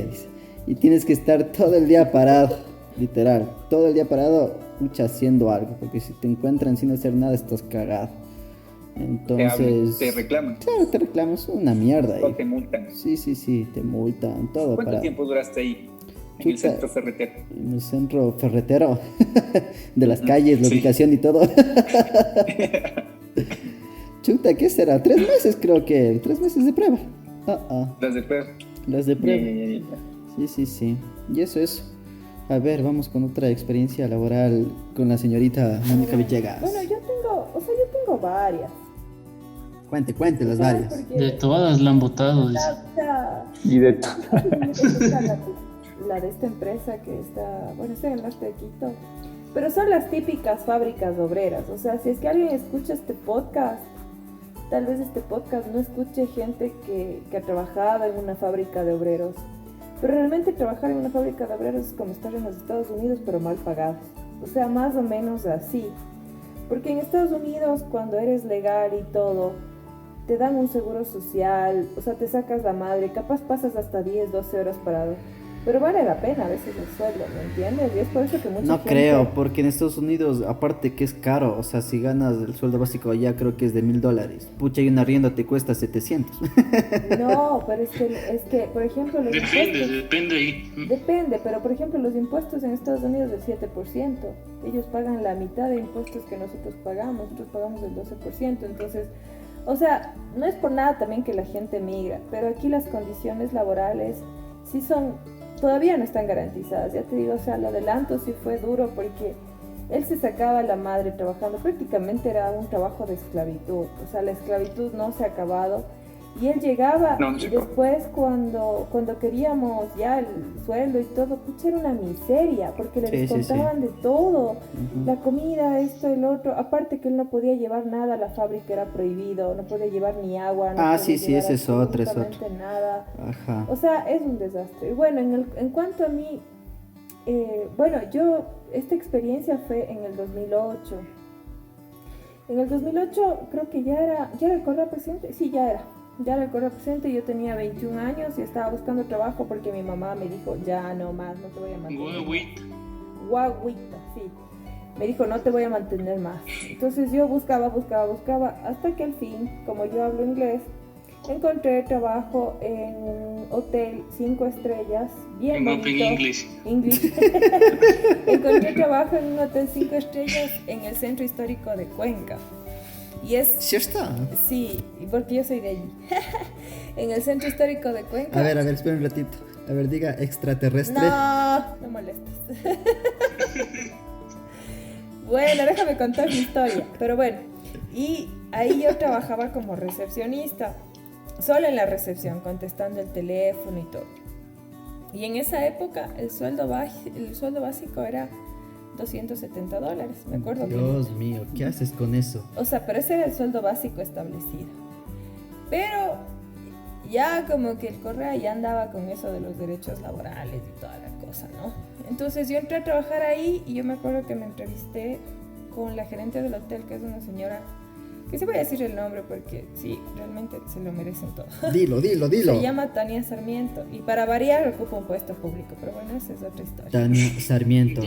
dice. Y tienes que estar todo el día parado, literal, todo el día parado, pucha, haciendo algo, porque si te encuentran sin hacer nada estás cagado. Entonces, Te reclaman claro, te reclamos una mierda o ahí. te multan. Sí, te multan, todo ¿Cuánto para... tiempo duraste ahí en el Chuta. centro ferretero? En el centro ferretero de las calles, la Sí. ubicación y todo. Chuta, ¿qué será? 3 meses creo que, 3 meses de prueba. Las de perro. Las de prueba. Ya. Sí. Y eso. A ver, vamos con otra experiencia laboral con la señorita Mónica Villegas. Bueno, yo tengo varias. Cuente las varias. De todas la han votado. Dice. Y de todo. La de esta empresa que está en el norte de Quito. Pero son las típicas fábricas obreras. O sea, si es que alguien escucha este podcast, tal vez este podcast no escuche gente que ha trabajado en una fábrica de obreros. Pero realmente trabajar en una fábrica de obreros es como estar en los Estados Unidos, pero mal pagados. O sea, más o menos así. Porque en Estados Unidos, cuando eres legal y todo, te dan un seguro social, o sea, te sacas la madre, capaz pasas hasta 10, 12 horas parado. Pero vale la pena a veces el sueldo, ¿me entiendes? Y es por eso que mucha No gente... creo, porque en Estados Unidos, aparte que es caro, o sea, si ganas el sueldo básico allá creo que es de $1,000. Pucha, y un arriendo te cuesta 700. No, pero es que por ejemplo, los impuestos... Depende ahí. Depende, pero por ejemplo, los impuestos en Estados Unidos del 7%. Ellos pagan la mitad de impuestos que nosotros pagamos el 12%. Entonces, o sea, no es por nada también que la gente migra, pero aquí las condiciones laborales sí son... todavía no están garantizadas, ya te digo, o sea, lo del Anto sí fue duro porque él se sacaba la madre trabajando, prácticamente era un trabajo de esclavitud, o sea, la esclavitud no se ha acabado y él llegaba y después cuando queríamos ya el sueldo y todo, pucha, era una miseria porque le descontaban de todo, la comida, esto, el otro, aparte que él no podía llevar nada a la fábrica, era prohibido, no podía llevar ni agua, no podía sí, llevar ese es otro, nada. Ajá. O sea, es un desastre. Bueno, en cuanto a mí, bueno, yo, esta experiencia fue en el 2008. En el 2008 creo que ya era el correo presente. Sí, ya era el correo presente. Yo tenía 21 años y estaba buscando trabajo porque mi mamá me dijo, ya no más, no te voy a mantener. Guaguita, sí. Me dijo, no te voy a mantener más. Entonces yo buscaba, hasta que al fin, como yo hablo inglés, encontré trabajo en un hotel 5 estrellas, bien bonito. English. Encontré trabajo en un hotel 5 estrellas en el centro histórico de Cuenca. Y es... ¿Sí está? Sí, porque yo soy de allí. En el centro histórico de Cuenca. A ver, espera un ratito. A ver, diga extraterrestre. No molestes. Bueno, déjame contar mi historia. Pero bueno, y ahí yo trabajaba como recepcionista. Solo en la recepción, contestando el teléfono y todo. Y en esa época el sueldo básico era $270, me acuerdo. Dios mío, ¿qué haces con eso? O sea, pero ese era el sueldo básico establecido. Pero ya como que el Correa ya andaba con eso de los derechos laborales y toda la cosa, ¿no? Entonces yo entré a trabajar ahí y yo me acuerdo que me entrevisté con la gerente del hotel, que es una señora... que sí voy a decir el nombre porque sí, realmente se lo merecen todo. Dilo. Se llama Tania Sarmiento y para variar ocupa un puesto público, pero bueno, esa es otra historia. Tania Sarmiento.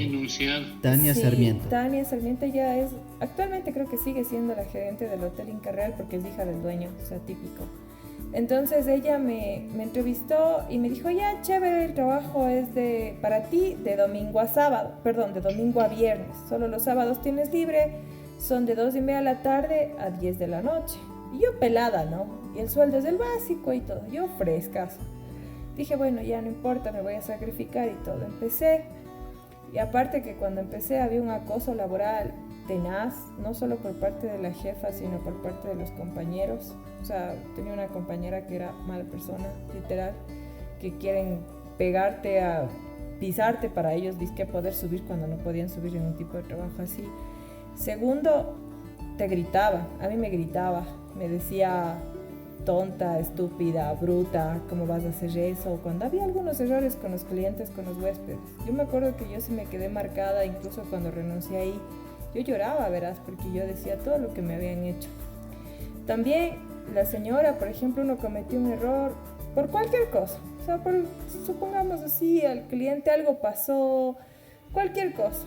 Tania Sarmiento. Tania Sarmiento ya es, actualmente creo que sigue siendo la gerente del Hotel Inca Real porque es hija del dueño, o sea, típico. Entonces ella me entrevistó y me dijo, ya, chévere, el trabajo es para ti de domingo a viernes, solo los sábados tienes libre. Son de 2:30 de la tarde a 10 de la noche. Y yo pelada, ¿no? Y el sueldo es el básico y todo. Yo frescas. Dije, bueno, ya no importa, me voy a sacrificar y todo. Empecé. Y aparte que cuando empecé había un acoso laboral tenaz, no solo por parte de la jefa, sino por parte de los compañeros. O sea, tenía una compañera que era mala persona, literal, que quieren pegarte a pisarte para ellos, disque poder subir cuando no podían subir en un tipo de trabajo así. Segundo, te gritaba, a mí me gritaba, me decía tonta, estúpida, bruta, ¿cómo vas a hacer eso? Cuando había algunos errores con los clientes, con los huéspedes. Yo me acuerdo que yo sí me quedé marcada, incluso cuando renuncié ahí, yo lloraba, verás, porque yo decía todo lo que me habían hecho. También la señora, por ejemplo, uno cometió un error por cualquier cosa, o sea, supongamos así, al cliente algo pasó, cualquier cosa.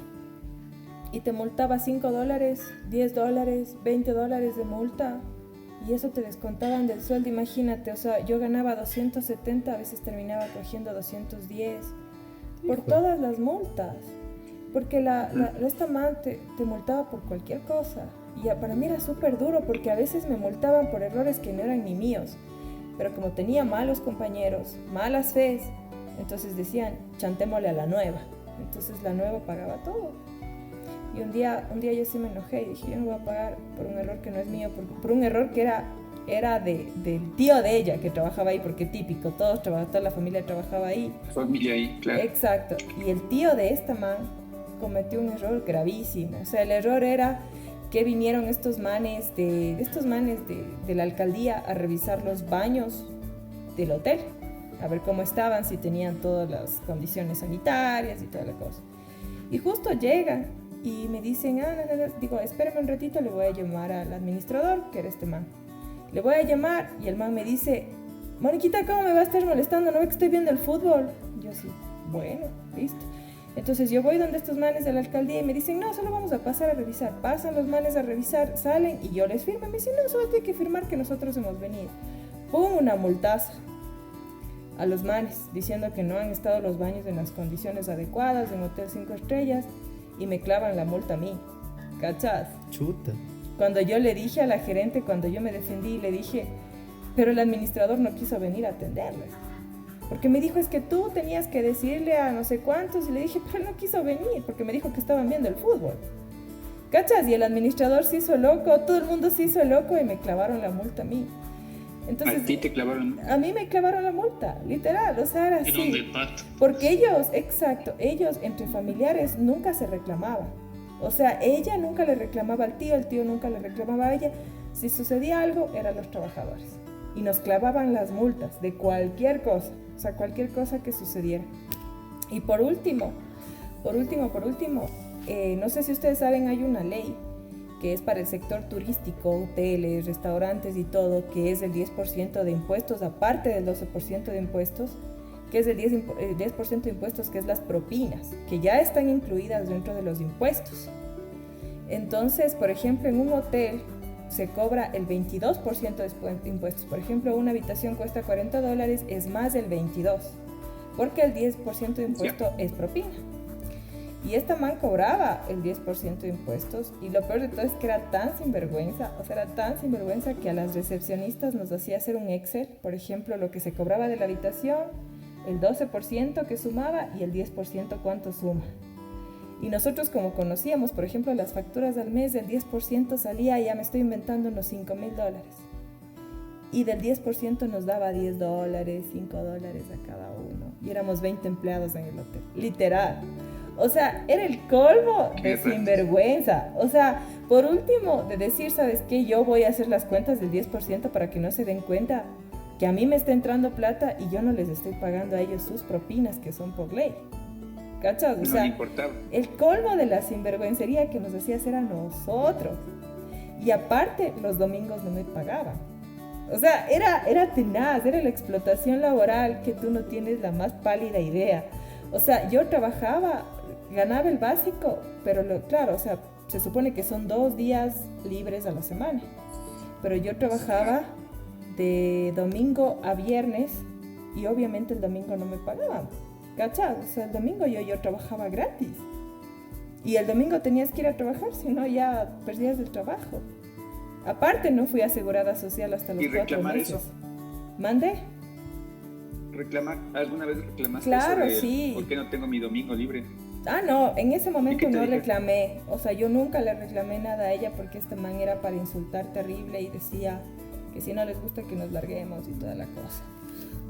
Y te multaba $5, $10, $20 de multa. Y eso te descontaban del sueldo, imagínate. O sea, yo ganaba 270, a veces terminaba cogiendo 210. Por todas las multas. Porque esta man te multaba por cualquier cosa. Y para mí era súper duro porque a veces me multaban por errores que no eran ni míos. Pero como tenía malos compañeros, malas fes, entonces decían, chantémosle a la nueva. Entonces la nueva pagaba todo. Y un día yo sí me enojé y dije, yo no voy a pagar por un error que no es mío, por un error que era del tío de ella que trabajaba ahí, porque típico, toda la familia trabajaba ahí. Familia ahí, claro. Exacto. Y el tío de esta man cometió un error gravísimo. O sea, el error era que vinieron estos manes de la alcaldía a revisar los baños del hotel, a ver cómo estaban, si tenían todas las condiciones sanitarias y toda la cosa. Y justo llegan y me dicen, no. Digo, espérame un ratito, le voy a llamar al administrador, que era este man. Le voy a llamar y el man me dice, Moniquita, ¿cómo me va a estar molestando? ¿No ve que estoy viendo el fútbol? Yo sí, bueno, listo. Entonces yo voy donde estos manes de la alcaldía y me dicen, no, solo vamos a pasar a revisar. Pasan los manes a revisar, salen y yo les firmo. Me dicen, no, solo tiene que firmar que nosotros hemos venido. Pongo una multaza a los manes diciendo que no han estado los baños en las condiciones adecuadas en Hotel 5 Estrellas y me clavan la multa a mí. ¿Cachas? Chuta. Cuando yo le dije a la gerente, cuando yo me defendí, le dije, pero el administrador no quiso venir a atenderles. Porque me dijo, es que tú tenías que decirle a no sé cuántos. Y le dije, pero él no quiso venir porque me dijo que estaban viendo el fútbol. ¿Cachas? Y el administrador se hizo loco, todo el mundo se hizo loco y me clavaron la multa a mí. Entonces, ¿A ti te clavaron? A mí me clavaron la multa, literal, o sea, era así. Era un de pato. Porque ellos entre familiares nunca se reclamaban. O sea, ella nunca le reclamaba al tío, el tío nunca le reclamaba a ella. Si sucedía algo, eran los trabajadores. Y nos clavaban las multas de cualquier cosa, o sea, cualquier cosa que sucediera. Y por último, no sé si ustedes saben, hay una ley que es para el sector turístico, hoteles, restaurantes y todo, que es el 10% de impuestos, aparte del 12% de impuestos, que es el 10% de impuestos, que es las propinas, que ya están incluidas dentro de los impuestos. Entonces, por ejemplo, en un hotel se cobra el 22% de impuestos. Por ejemplo, una habitación cuesta $40, es más del 22%, porque el 10% de impuesto es propina. Y esta man cobraba el 10% de impuestos, y lo peor de todo es que era tan sinvergüenza, que a las recepcionistas nos hacía hacer un Excel, por ejemplo, lo que se cobraba de la habitación, el 12% que sumaba y el 10% cuánto suma. Y nosotros, como conocíamos, por ejemplo, las facturas al mes, del 10% salía, ya me estoy inventando, unos $5,000. Y del 10% nos daba $10, $5 a cada uno. Y éramos 20 empleados en el hotel, literal. O sea, era el colmo de sinvergüenza. O sea, por último, de decir, ¿sabes qué? Yo voy a hacer las cuentas del 10% para que no se den cuenta que a mí me está entrando plata y yo no les estoy pagando a ellos sus propinas, que son por ley. ¿Cachas? O sea, el colmo de la sinvergüencería que nos hacía hacer a nosotros. Y aparte, los domingos no me pagaban. O sea, era tenaz, era la explotación laboral que tú no tienes la más pálida idea. O sea, yo trabajaba, ganaba el básico, pero claro, o sea, se supone que son 2 días libres a la semana. Pero yo trabajaba de domingo a viernes y obviamente el domingo no me pagaban. ¿Cachai? O sea, el domingo yo trabajaba gratis. Y el domingo tenías que ir a trabajar, si no ya perdías el trabajo. Aparte, no fui asegurada social hasta los 4 meses. Eso? ¿Mande? ¿Alguna vez reclamaste claro, eso de sí. por qué no tengo mi domingo libre? Ah, no, en ese momento no dije? reclamé. O sea, yo nunca le reclamé nada a ella porque esta man era para insultar terrible y decía que si no les gusta que nos larguemos y toda la cosa.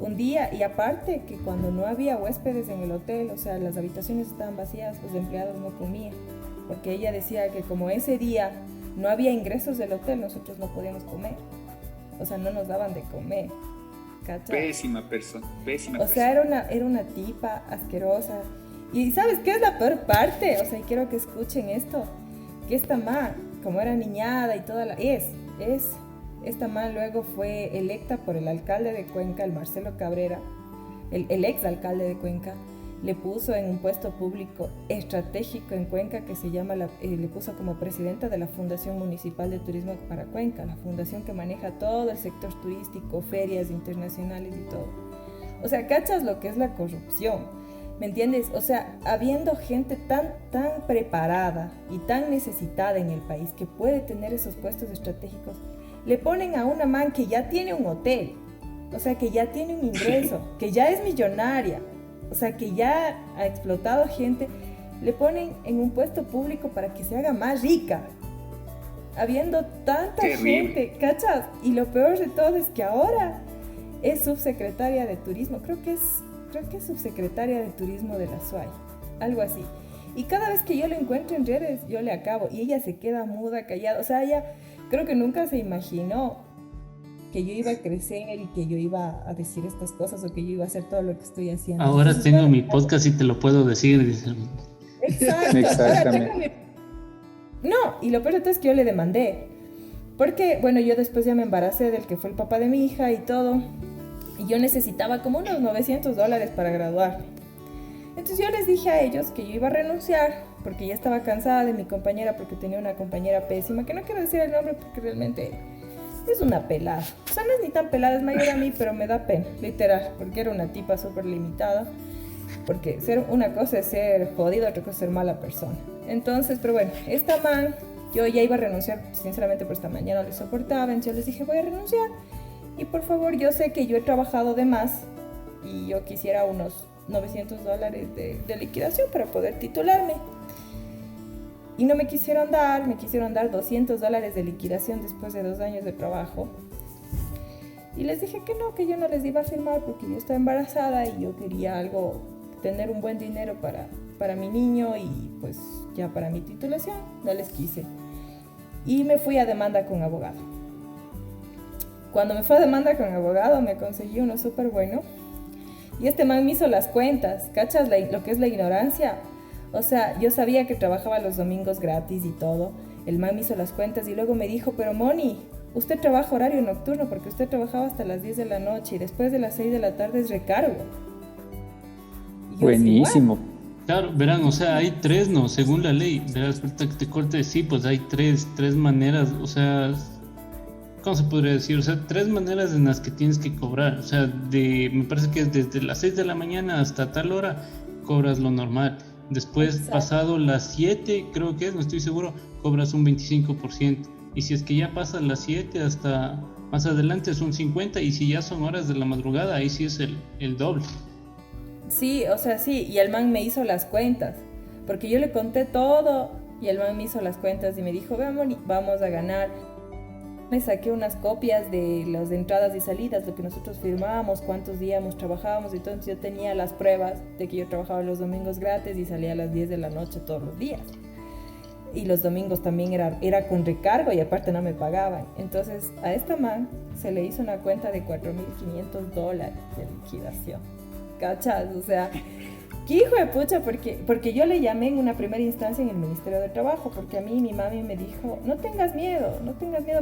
Un día, y aparte que cuando no había huéspedes en el hotel, o sea, las habitaciones estaban vacías, los empleados no comían, porque ella decía que como ese día no había ingresos del hotel, nosotros no podíamos comer. O sea, no nos daban de comer. ¿Cachai? Pésima persona. O sea, era una tipa asquerosa. Y ¿sabes qué es la peor parte? O sea, y quiero que escuchen esto, que esta man, como era niñada y toda esta man luego fue electa por el alcalde de Cuenca, el Marcelo Cabrera, el ex alcalde de Cuenca, le puso en un puesto público estratégico en Cuenca que se llama, le puso como presidenta de la Fundación Municipal de Turismo para Cuenca, la fundación que maneja todo el sector turístico, ferias internacionales y todo. O sea, ¿cachas lo que es la corrupción? ¿Me entiendes? O sea, habiendo gente tan preparada y tan necesitada en el país que puede tener esos puestos estratégicos, le ponen a una man que ya tiene un hotel, o sea, que ya tiene un ingreso, que ya es millonaria, o sea, que ya ha explotado gente, le ponen en un puesto público para que se haga más rica, habiendo tanta gente, ¿cachas? Y lo peor de todo es que ahora es subsecretaria de turismo, creo que es subsecretaria de turismo de la SUAY, algo así. Y cada vez que yo lo encuentro en redes, yo le acabo. Y ella se queda muda, callada. O sea, ella creo que nunca se imaginó que yo iba a crecer y que yo iba a decir estas cosas o que yo iba a hacer todo lo que estoy haciendo. Ahora tengo mi podcast y te lo puedo decir. Dice. Exacto. Exactamente. No, y lo peor de todo es que yo le demandé. Porque, bueno, yo después ya me embaracé del que fue el papá de mi hija y todo. Y yo necesitaba como unos $900 para graduar. Entonces yo les dije a ellos que yo iba a renunciar porque ya estaba cansada de mi compañera, porque tenía una compañera pésima, que no quiero decir el nombre porque realmente es una pelada. O sea, no es ni tan pelada, es mayor a mí, pero me da pena, literal, porque era una tipa súper limitada. Porque una cosa es ser jodido, otra cosa es ser mala persona. Entonces, pero bueno, esta man, yo ya iba a renunciar, sinceramente, por esta mañana no le soportaba. Entonces yo les dije, voy a renunciar. Y por favor, yo sé que yo he trabajado de más y yo quisiera unos $900 de liquidación para poder titularme. Y no me quisieron dar $200 de liquidación después de 2 años de trabajo. Y les dije que yo no les iba a firmar porque yo estaba embarazada y yo quería tener un buen dinero para mi niño y pues ya para mi titulación. No les quise. Y me fui a demanda con abogado. Cuando me fui a demanda con abogado me conseguí uno súper bueno. Y este man me hizo las cuentas. ¿Cachas lo que es la ignorancia? O sea, yo sabía que trabajaba los domingos gratis y todo. El man me hizo las cuentas y luego me dijo, pero Moni, usted trabaja horario nocturno porque usted trabajaba hasta las 10 de la noche y después de las 6 de la tarde es recargo. Y yo Buenísimo. así, Claro, verán, o sea, hay tres, ¿no? Según la ley, verás, ahorita que te corte, sí, pues hay tres maneras, o sea, ¿cómo se podría decir? O sea, 3 maneras en las que tienes que cobrar, o sea, me parece que es desde las 6 de la mañana hasta tal hora, cobras lo normal. Después, Exacto. pasado las 7, creo que es, no estoy seguro, cobras un 25%. Y si es que ya pasas las 7 hasta más adelante es un 50%, y si ya son horas de la madrugada, ahí sí es el doble. Sí, o sea, sí, y el man me hizo las cuentas, porque yo le conté todo y el man me hizo las cuentas y me dijo, vamos a ganar. Me saqué unas copias de las entradas y salidas, lo que nosotros firmábamos, cuántos días trabajábamos, entonces yo tenía las pruebas de que yo trabajaba los domingos gratis y salía a las 10 de la noche todos los días. Y los domingos también era con recargo y aparte no me pagaban. Entonces a esta man se le hizo una cuenta de $4,500 de liquidación. ¿Cachas? O sea, qué hijo de pucha, porque yo le llamé en una primera instancia en el Ministerio de Trabajo, porque a mí mi mami me dijo, no tengas miedo,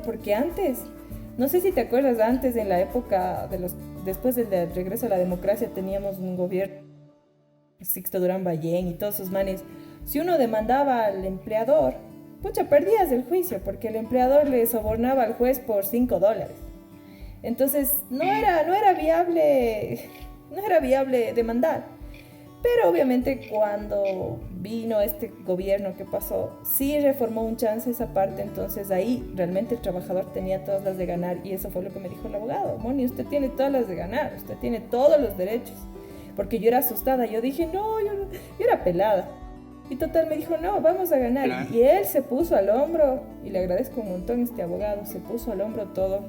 porque antes, no sé si te acuerdas, antes en la época después del regreso a la democracia teníamos un gobierno, Sixto Durán Ballén y todos esos manes. Si uno demandaba al empleador, pucha, perdías el juicio, porque el empleador le sobornaba al juez por $5. Entonces no era viable demandar. Pero obviamente cuando vino este gobierno que pasó, sí reformó un chance esa parte, entonces ahí realmente el trabajador tenía todas las de ganar y eso fue lo que me dijo el abogado. Moni, usted tiene todas las de ganar, usted tiene todos los derechos. Porque yo era asustada, yo dije, no, yo era pelada. Y total me dijo, no, vamos a ganar. Claro. Y él se puso al hombro, y le agradezco un montón a este abogado, se puso al hombro todo.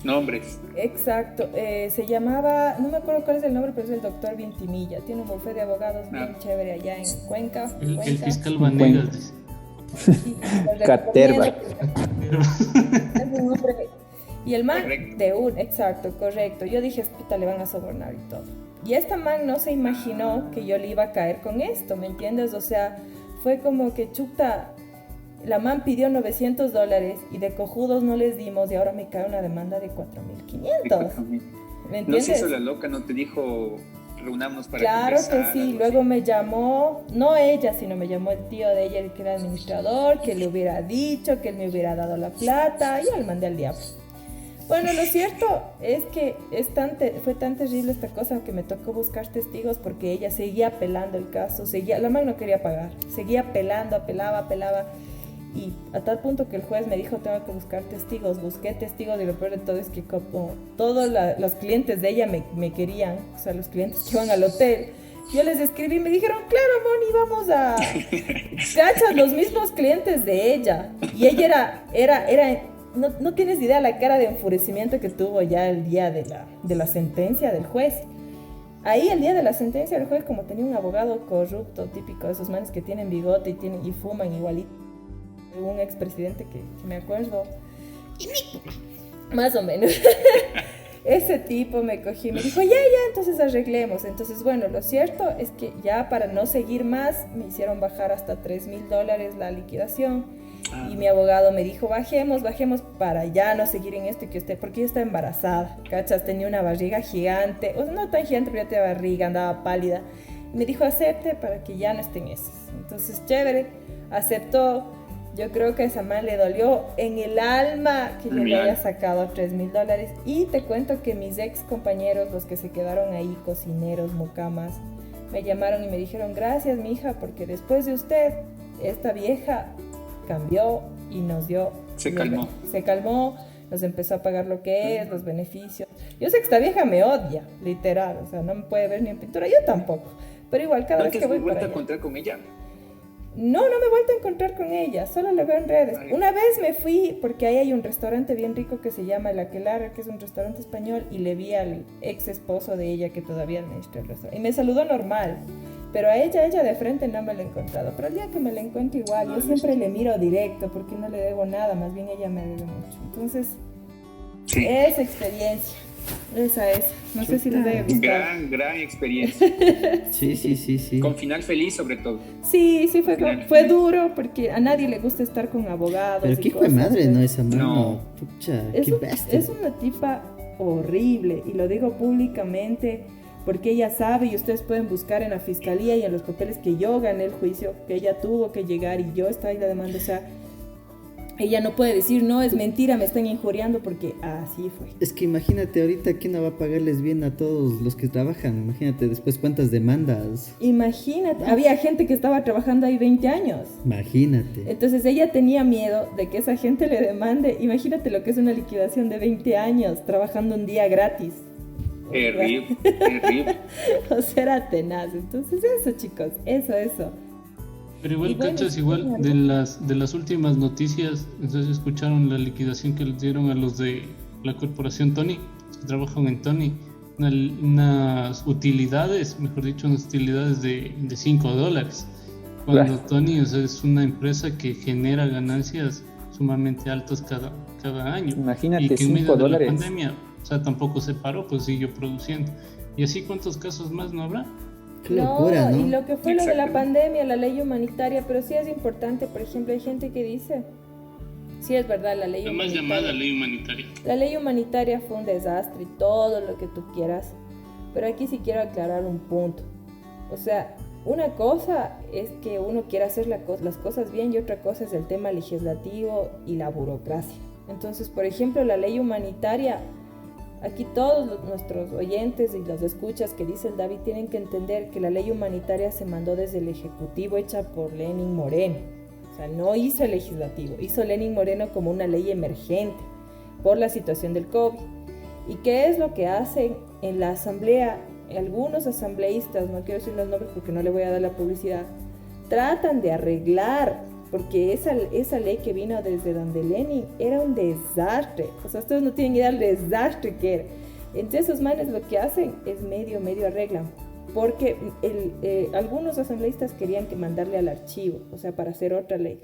Nombres. Exacto, se llamaba, no me acuerdo cuál es el nombre, pero es el doctor Vintimilla. Tiene un bufete de abogados bien chévere allá en Cuenca. El fiscal Bueno. Vanegas dice. Sí, lo Caterva. recomiendo. Es un hombre. Y el man Correcto. exacto, correcto. Yo dije, puta, le van a sobornar y todo. Y esta man no se imaginó que yo le iba a caer con esto, ¿me entiendes? O sea, fue como que chuta, la man pidió $900 y de cojudos no les dimos y ahora me cae una demanda de 4,500. ¿Me No entiendes? se hizo la loca, no te dijo reunamos para Claro que conversar, sí, algo luego así. me llamó, no ella, sino me llamó el tío de ella, el que era administrador, que le hubiera dicho, que él me hubiera dado la plata, y yo le mandé al diablo. Bueno, lo cierto es que fue tan terrible esta cosa que me tocó buscar testigos porque ella seguía apelando el caso, la man no quería pagar, seguía apelando, apelaba, y a tal punto que el juez me dijo, tengo que buscar testigos, busqué testigos y lo peor de todo es que como todos los clientes de ella me querían, o sea, los clientes que iban al hotel, yo les escribí y me dijeron, claro, Moni, vamos a... Cachas, los mismos clientes de ella, y ella era no tienes idea la cara de enfurecimiento que tuvo ya el día de la sentencia del juez. Ahí el día de la sentencia el juez, como tenía un abogado corrupto, típico de esos manes que tienen bigote y fuman igualito, un expresidente que me acuerdo, más o menos. Ese tipo me cogió y me dijo, ya, entonces arreglemos. Entonces, bueno, lo cierto es que ya para no seguir más, me hicieron bajar hasta $3,000 la liquidación. Y mi abogado me dijo, bajemos para ya no seguir en esto, porque yo estaba embarazada, ¿cachas? Tenía una barriga gigante, o sea, no tan gigante, pero ya tenía barriga, andaba pálida. Y me dijo, acepte para que ya no estén esas. Entonces, chévere, aceptó. Yo creo que a esa man le dolió en el alma que yo le haya sacado $3,000. Y te cuento que mis ex compañeros, los que se quedaron ahí, cocineros, mucamas, me llamaron y me dijeron, gracias, mi hija, porque después de usted, esta vieja cambió y nos dio... Se calmó. Se calmó, nos empezó a pagar lo que es, los beneficios. Yo sé que esta vieja me odia, literal, o sea, no me puede ver ni en pintura, yo tampoco. Pero igual, cada vez que voy vuelto para a encontrar con ella? No me he vuelto a encontrar con ella, solo la veo en redes. Ay. Una vez me fui, porque ahí hay un restaurante bien rico que se llama El Aquelarre, que es un restaurante español, y le vi al ex esposo de ella que todavía administra el restaurante. Y me saludó normal, pero a ella de frente no me la he encontrado. Pero el día que me la encuentro igual, yo siempre le miro directo, porque no le debo nada, más bien ella me debe mucho. Entonces, Sí. esa experiencia, esa es. No sé si les debe gustar. Gran experiencia. Sí. Con final feliz, sobre todo. Sí, fue duro, porque a nadie le gusta estar con abogados. Pero y qué hijo de cosas, madre, pero- ¿no? Esa mano. No. Pucha, Es, qué bestia. es una tipa horrible, y lo digo públicamente porque ella sabe, y ustedes pueden buscar en la fiscalía y en los papeles, que yo gané el juicio, que ella tuvo que llegar y yo estaba en la demanda. O sea, ella no puede decir, no, es mentira, me están injuriando, porque así fue. Es que imagínate ahorita quién no va a pagarles bien a todos los que trabajan. Imagínate después cuántas demandas. Imagínate, había gente que estaba trabajando ahí 20 años. Imagínate. Entonces ella tenía miedo de que esa gente le demande. Imagínate lo que es una liquidación de 20 años trabajando un día gratis. Terrible. O sea, era tenaz. Entonces eso, chicos, eso. Pero igual, Y bueno, cachas, sí, igual claro. de las últimas noticias, entonces escucharon la liquidación que les dieron a los de la corporación Tony, que trabajan en Tony, unas utilidades, mejor dicho, unas utilidades de $5. Cuando Claro. Tony, o sea, es una empresa que genera ganancias sumamente altas cada año. Imagínate, y que en medio de la $5. pandemia, o sea, tampoco se paró, pues siguió produciendo. Y así, ¿cuántos casos más no habrá? Qué locura, ¿no? Y lo que fue lo de la Exactamente. pandemia, la ley humanitaria, pero sí es importante. Por ejemplo, hay gente que dice, sí es verdad, la ley La más humanitaria. llamada ley humanitaria. La ley humanitaria fue un desastre y todo lo que tú quieras, pero aquí sí quiero aclarar un punto. O sea, una cosa es que uno quiera hacer las cosas bien, y otra cosa es el tema legislativo y la burocracia. Entonces, por ejemplo, la ley humanitaria, aquí todos nuestros oyentes y los escuchas que dice el David tienen que entender que la ley humanitaria se mandó desde el Ejecutivo, hecha por Lenín Moreno. O sea, no hizo el legislativo, hizo Lenín Moreno como una ley emergente por la situación del COVID. ¿Y qué es lo que hacen en la asamblea? Algunos asambleístas, no quiero decir los nombres porque no le voy a dar la publicidad, tratan de arreglar, porque esa ley que vino desde donde Lenin era un desastre. O sea, ustedes no tienen idea del desastre que era. Entonces esos manes lo que hacen es medio arreglan, porque algunos asambleístas querían que mandarle al archivo, o sea, para hacer otra ley,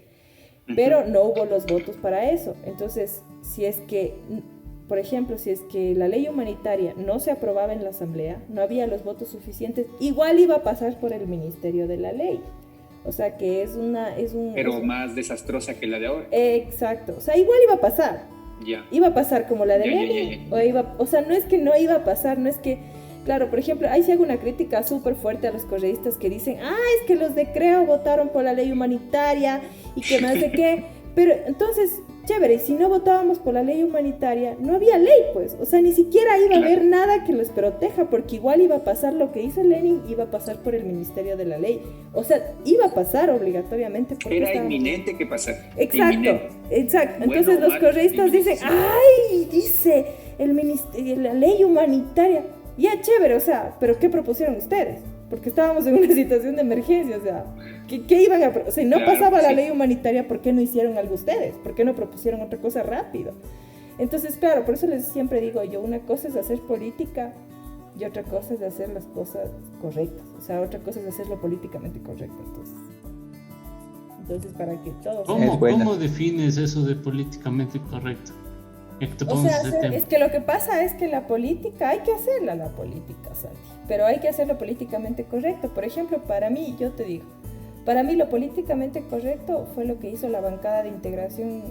pero no hubo los votos para eso. Entonces, si es que, por ejemplo, si es que la ley humanitaria no se aprobaba en la asamblea, no había los votos suficientes, igual iba a pasar por el Ministerio de la Ley. O sea, que Pero más desastrosa que la de ahora. Exacto, o sea, igual iba a pasar. Ya. Iba a pasar como la de Ya, Lenin. O sea, no es que no iba a pasar, no es que... Claro, por ejemplo, ahí se hago una crítica súper fuerte a los correístas que dicen, es que los de Creo votaron por la ley humanitaria y que más de qué. Pero entonces, chévere, y si no votábamos por la ley humanitaria, no había ley, pues. O sea, ni siquiera iba a haber nada que los proteja, porque igual iba a pasar lo que hizo Lenin, iba a pasar por el Ministerio de la Ley. O sea, iba a pasar obligatoriamente. Porque Era estábamos... inminente que pasara. Exacto, Inminente. exacto. Bueno, Entonces los mal, correístas dicen, sí. dice el ministerio, la ley humanitaria. Ya, chévere, o sea, pero ¿qué propusieron ustedes? Porque estábamos en una situación de emergencia, o sea, ¿qué iban a...? O sea, no Claro, pasaba la sí. ley humanitaria, ¿por qué no hicieron algo ustedes? ¿Por qué no propusieron otra cosa rápido? Entonces, claro, por eso les siempre digo yo, una cosa es hacer política y otra cosa es hacer las cosas correctas, o sea, otra cosa es hacerlo políticamente correcto, entonces para que todo ¿Cómo defines eso de políticamente correcto? O sea, es que lo que pasa es que la política, hay que hacerla la política, Santi, pero hay que hacerlo políticamente correcto. Por ejemplo, para mí, yo te digo, para mí lo políticamente correcto fue lo que hizo la bancada de integración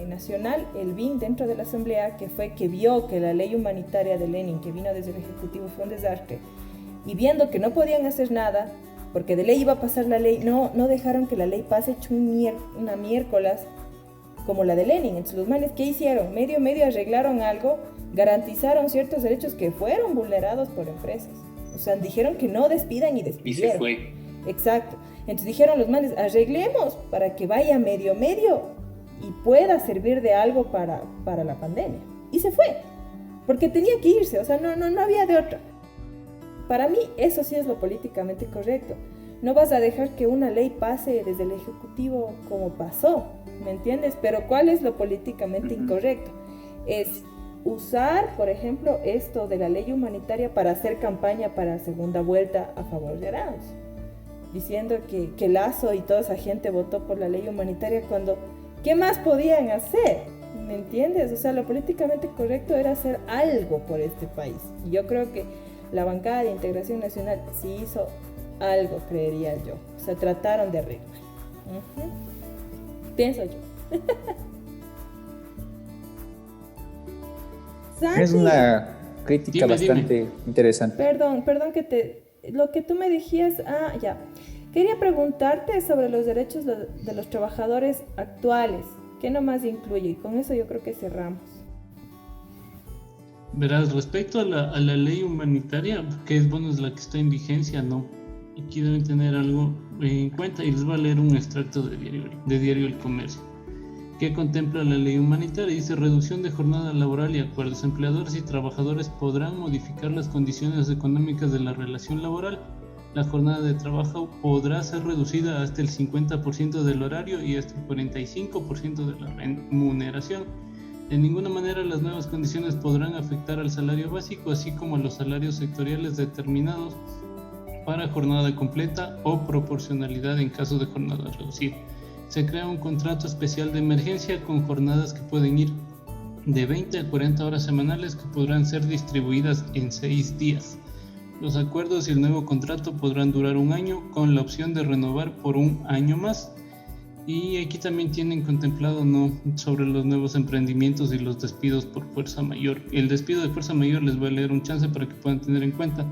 nacional, el BIN, dentro de la Asamblea, que vio que la ley humanitaria de Lenin, que vino desde el Ejecutivo, fue un desastre, y viendo que no podían hacer nada, porque de ley iba a pasar la ley, no dejaron que la ley pase hecho una miércoles, como la de Lenin. Entonces los manes, ¿qué hicieron? Medio arreglaron algo, garantizaron ciertos derechos que fueron vulnerados por empresas. O sea, dijeron que no despidan y despidieron. Y se fue. Exacto. Entonces dijeron los manes, arreglemos para que vaya medio y pueda servir de algo para la pandemia. Y se fue, porque tenía que irse, o sea, no había de otra. Para mí eso sí es lo políticamente correcto. No vas a dejar que una ley pase desde el Ejecutivo como pasó, ¿me entiendes? Pero ¿cuál es lo políticamente incorrecto? Es usar, por ejemplo, esto de la ley humanitaria para hacer campaña para segunda vuelta a favor de Arauz, diciendo que Lazo y toda esa gente votó por la ley humanitaria cuando, ¿qué más podían hacer? ¿Me entiendes? O sea, lo políticamente correcto era hacer algo por este país. Y yo creo que la bancada de integración nacional sí hizo algo, creería yo. O sea, trataron de arreglar. Pienso yo. Santi, Es una crítica bastante interesante. Perdón lo que tú me decías, ya. Quería preguntarte sobre los derechos de los trabajadores actuales. ¿Qué nomás incluye? Y con eso yo creo que cerramos. Verás, respecto a la ley humanitaria, que es la que está en vigencia, ¿no? Aquí deben tener algo en cuenta y les voy a leer un extracto de Diario El Comercio, que contempla la ley humanitaria. Dice: reducción de jornada laboral y acuerdos. Empleadores y trabajadores podrán modificar las condiciones económicas de la relación laboral. La jornada de trabajo podrá ser reducida hasta el 50% del horario y hasta el 45% de la remuneración. De ninguna manera las nuevas condiciones podrán afectar al salario básico, así como a los salarios sectoriales determinados para jornada completa o proporcionalidad en caso de jornada reducida. Se crea un contrato especial de emergencia con jornadas que pueden ir de 20 a 40 horas semanales, que podrán ser distribuidas en 6 días. Los acuerdos y el nuevo contrato podrán durar 1 año con la opción de renovar por 1 año más. Y aquí también tienen contemplado, ¿no?, sobre los nuevos emprendimientos y los despidos por fuerza mayor. El despido de fuerza mayor les voy a leer un chance para que puedan tener en cuenta,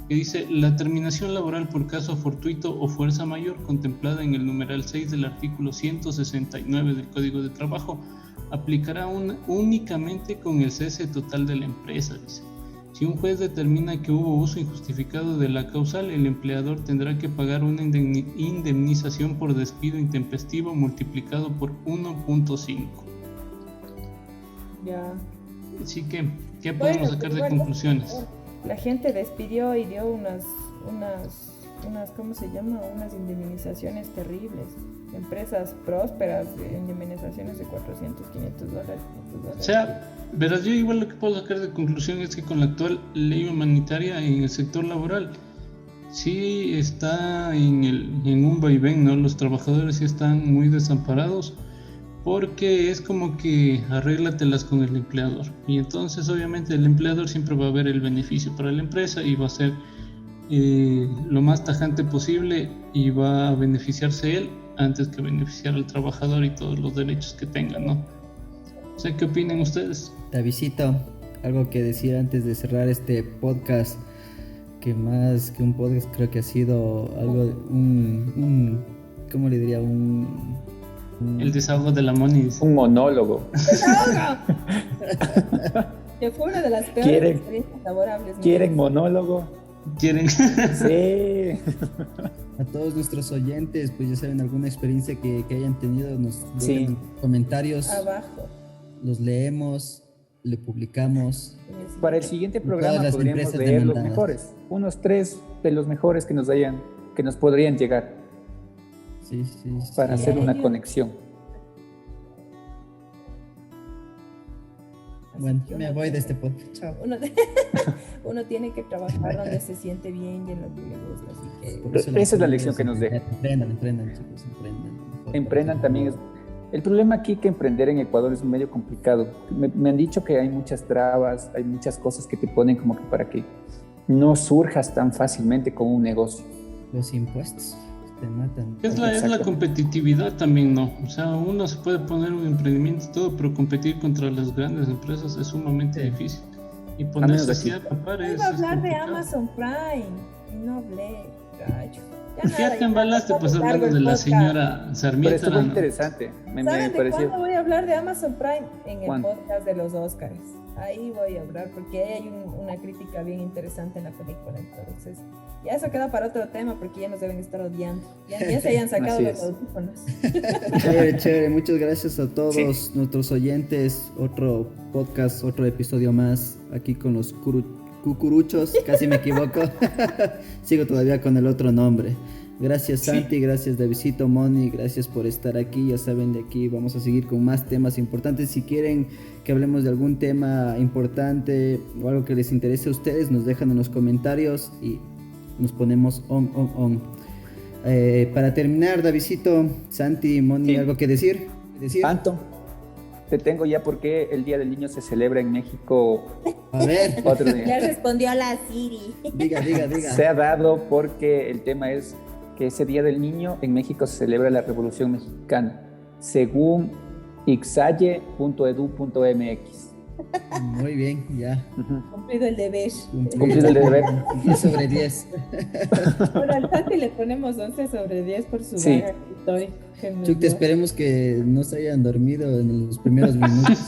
que dice: la terminación laboral por caso fortuito o fuerza mayor contemplada en el numeral 6 del artículo 169 del Código de Trabajo aplicará únicamente con el cese total de la empresa, dice. Si un juez determina que hubo uso injustificado de la causal, el empleador tendrá que pagar una indemnización por despido intempestivo multiplicado por 1.5. Ya. Así que, ¿qué podemos sacar de conclusiones? La gente despidió y dio unas, ¿cómo se llama? Unas indemnizaciones terribles. Empresas prósperas, indemnizaciones de $400, $500. O sea, verás, yo igual lo que puedo sacar de conclusión es que con la actual ley humanitaria en el sector laboral sí está en un vaivén, ¿no? Los trabajadores sí están muy desamparados, porque es como que arréglatelas con el empleador, y entonces obviamente el empleador siempre va a ver el beneficio para la empresa y va a ser lo más tajante posible y va a beneficiarse él antes que beneficiar al trabajador y todos los derechos que tengan, ¿no? O sea, ¿qué opinan ustedes? Davidcito, algo que decir antes de cerrar este podcast, que más que un podcast creo que ha sido algo, ¿cómo le diría? El desahogo de la Moni. Un monólogo. Que fue una de las peores experiencias laborables. ¿Quieren monólogo? ¿Quieren? Sí. A todos nuestros oyentes, pues ya saben, alguna experiencia que hayan tenido, nos dejan comentarios abajo. Los leemos, le publicamos. Para el siguiente programa podríamos leer los mejores, unos 3 de los mejores que nos podrían llegar. Sí, para hacer una conexión. Así Bueno, que me uno voy de tiene- este podcast. Chao. uno tiene que trabajar donde se siente bien y en lo que le gusta. Así que Por eso Esa es la lección que nos deja. Emprendan, chicos, emprendan. Emprendan también. El problema aquí que emprender en Ecuador es medio complicado. Me han dicho que hay muchas trabas, hay muchas cosas que te ponen como que para que no surjas tan fácilmente con un negocio. Los impuestos te matan. Es la Exacto. competitividad también, ¿no? O sea, uno se puede poner un emprendimiento y todo, pero competir contra las grandes empresas es sumamente Sí. difícil. Y menos ponerse de así aquí. a la par es iba a hablar de complicado. Amazon Prime y no hablé, gallo. Ya te embalaste pues largo hablando el de la podcast. señora Pero Sarmiento. estuvo interesante. Me ¿Saben de pareció. cuándo voy a hablar de Amazon Prime? En el ¿Cuándo? podcast de los Oscars. Ahí voy a hablar porque ahí hay una crítica bien interesante en la película. Entonces, ya eso queda para otro tema porque ya nos deben estar odiando. Ya se hayan sacado Así los es. audífonos. Chévere, chévere. Muchas gracias a todos nuestros oyentes. Otro podcast, otro episodio más aquí con los cucuruchos. Casi me equivoco. Sigo todavía con el otro nombre. Gracias Santi, gracias Davidcito, Moni, gracias por estar aquí. Ya saben, de aquí vamos a seguir con más temas importantes. Si quieren que hablemos de algún tema importante o algo que les interese a ustedes, nos dejan en los comentarios y nos ponemos on. Para terminar, Davidcito, Santi, Moni, Sí. ¿algo que decir? Anto, te tengo ya porque el Día del Niño se celebra en México A ver, otro Ya día. respondió la Siri. diga. Se ha dado porque el tema es que ese Día del Niño en México se celebra la Revolución Mexicana, según ixaye.edu.mx. Muy bien, ya. Cumplido el deber. Cumplido el deber. 10 sobre 10. Bueno, al Santi le ponemos 11 sobre 10 por su Sí. vaga histórico. Chucte, esperemos que no se hayan dormido en los primeros minutos.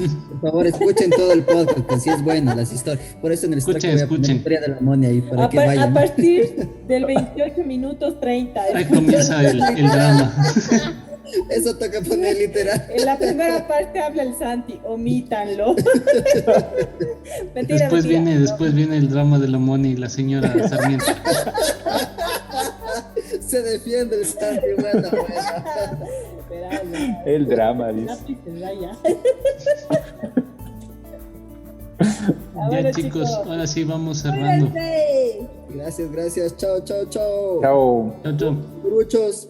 Por favor, escuchen todo el podcast, que sí es bueno las historias. Por eso en el extracto voy a poner la Escuchen. historia de la Moni ahí para que A vayan. partir del 28 minutos 30. Ahí comienza el drama. Eso toca poner literal. En la primera parte habla el Santi, omítanlo. Mentira, Después mentira. viene el drama de la Moni y la señora Sarmiento. Se defiende el Santi, bueno. Espera, ya. El drama, dice. Lápiz en raya. Ya Bueno, chicos, ahora sí vamos cerrando. Cuídense. Gracias. Chao. Chao. Chao, chao. Gruchos.